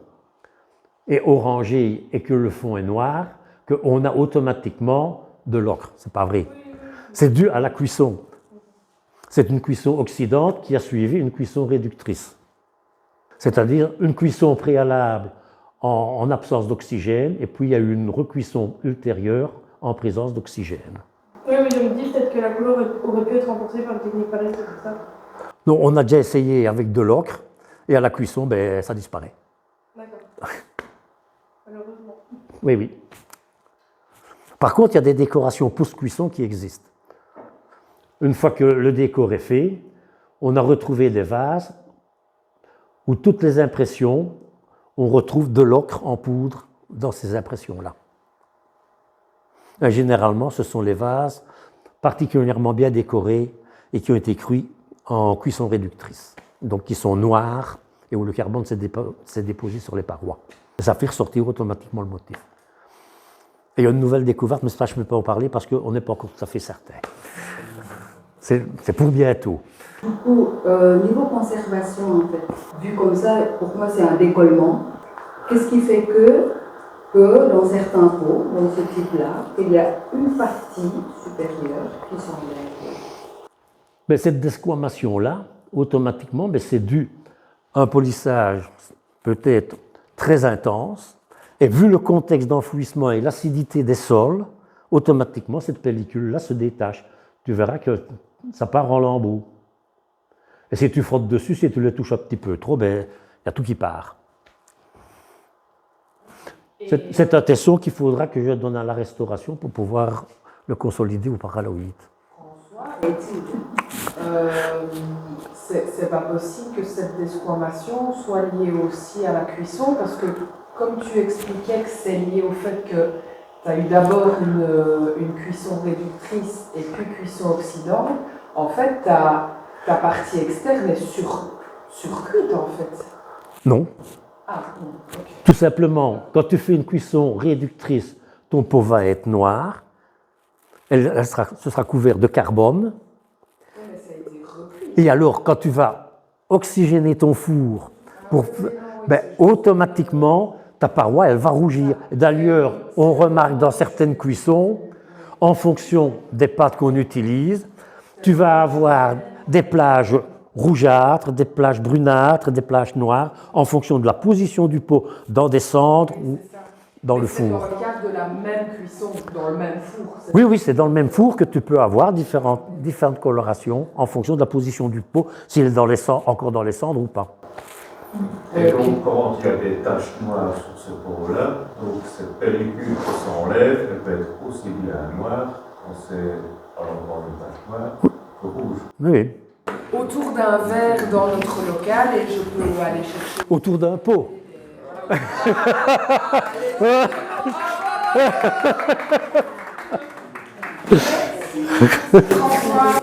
est orangée et que le fond est noir qu'on a automatiquement de l'ocre. C'est pas vrai. C'est dû à la cuisson. C'est une cuisson oxydante qui a suivi une cuisson réductrice. C'est-à-dire une cuisson préalable en absence d'oxygène, et puis il y a eu une recuisson ultérieure en présence d'oxygène. Oui, mais je me dis peut-être que la couleur aurait pu être remportée par une technique pareille, c'est pour ça. Donc on a déjà essayé avec de l'ocre, et à la cuisson, ben, ça disparaît. D'accord. Malheureusement. Oui, oui. Par contre, il y a des décorations post-cuisson qui existent. Une fois que le décor est fait, on a retrouvé des vases où toutes les impressions, on retrouve de l'ocre en poudre dans ces impressions-là. Et généralement, ce sont les vases particulièrement bien décorés et qui ont été cuits en cuisson réductrice, donc qui sont noirs et où le carbone s'est déposé sur les parois. Et ça fait ressortir automatiquement le motif. Et il y a une nouvelle découverte, mais ça je ne peux pas en parler parce qu'on n'est pas encore tout à fait certain. C'est pour bientôt. Du coup, niveau conservation, en fait, vu comme ça, pour moi c'est un décollement. Qu'est-ce qui fait que dans certains pots, dans ce type-là, il y a une partie supérieure qui s'enlève? Mais cette desquamation-là, automatiquement, c'est dû à un polissage peut-être très intense, et vu le contexte d'enfouissement et l'acidité des sols, automatiquement cette pellicule-là se détache. Tu verras que ça part en lambeaux. Et si tu frottes dessus, si tu le touches un petit peu trop, il y a tout qui part. C'est un tesson qu'il faudra que je donne à la restauration pour pouvoir le consolider au paralloïde. François, c'est pas possible que cette desquamation soit liée aussi à la cuisson, parce que comme tu expliquais que c'est lié au fait que tu as eu d'abord une cuisson réductrice et puis cuisson oxydante, en fait ta partie externe est surcuite en fait. Non. Ah, ok. Tout simplement, quand tu fais une cuisson réductrice, ton pot va être noir, ce sera couvert de carbone. Oui, mais ça a été recuit. Et alors, quand tu vas oxygéner ton four, automatiquement, ta paroi, elle va rougir. D'ailleurs, on remarque dans certaines cuissons, en fonction des pâtes qu'on utilise, tu vas avoir des plages rougeâtres, des plages brunâtres, des plages noires, en fonction de la position du pot dans des cendres ou dans le four. C'est dans le cadre de la même cuisson, dans le même four. Oui, c'est dans le même four que tu peux avoir différentes colorations en fonction de la position du pot, s'il est encore dans les cendres ou pas. Et donc, quand il y a des taches noires sur ce pot-là, donc cette pellicule qui s'enlève, elle peut être aussi bien noire, quand c'est à l'endroit de taches noires, que rouge. Oui. Autour d'un verre dans notre local, et je peux aller chercher. Autour d'un pot. Au revoir.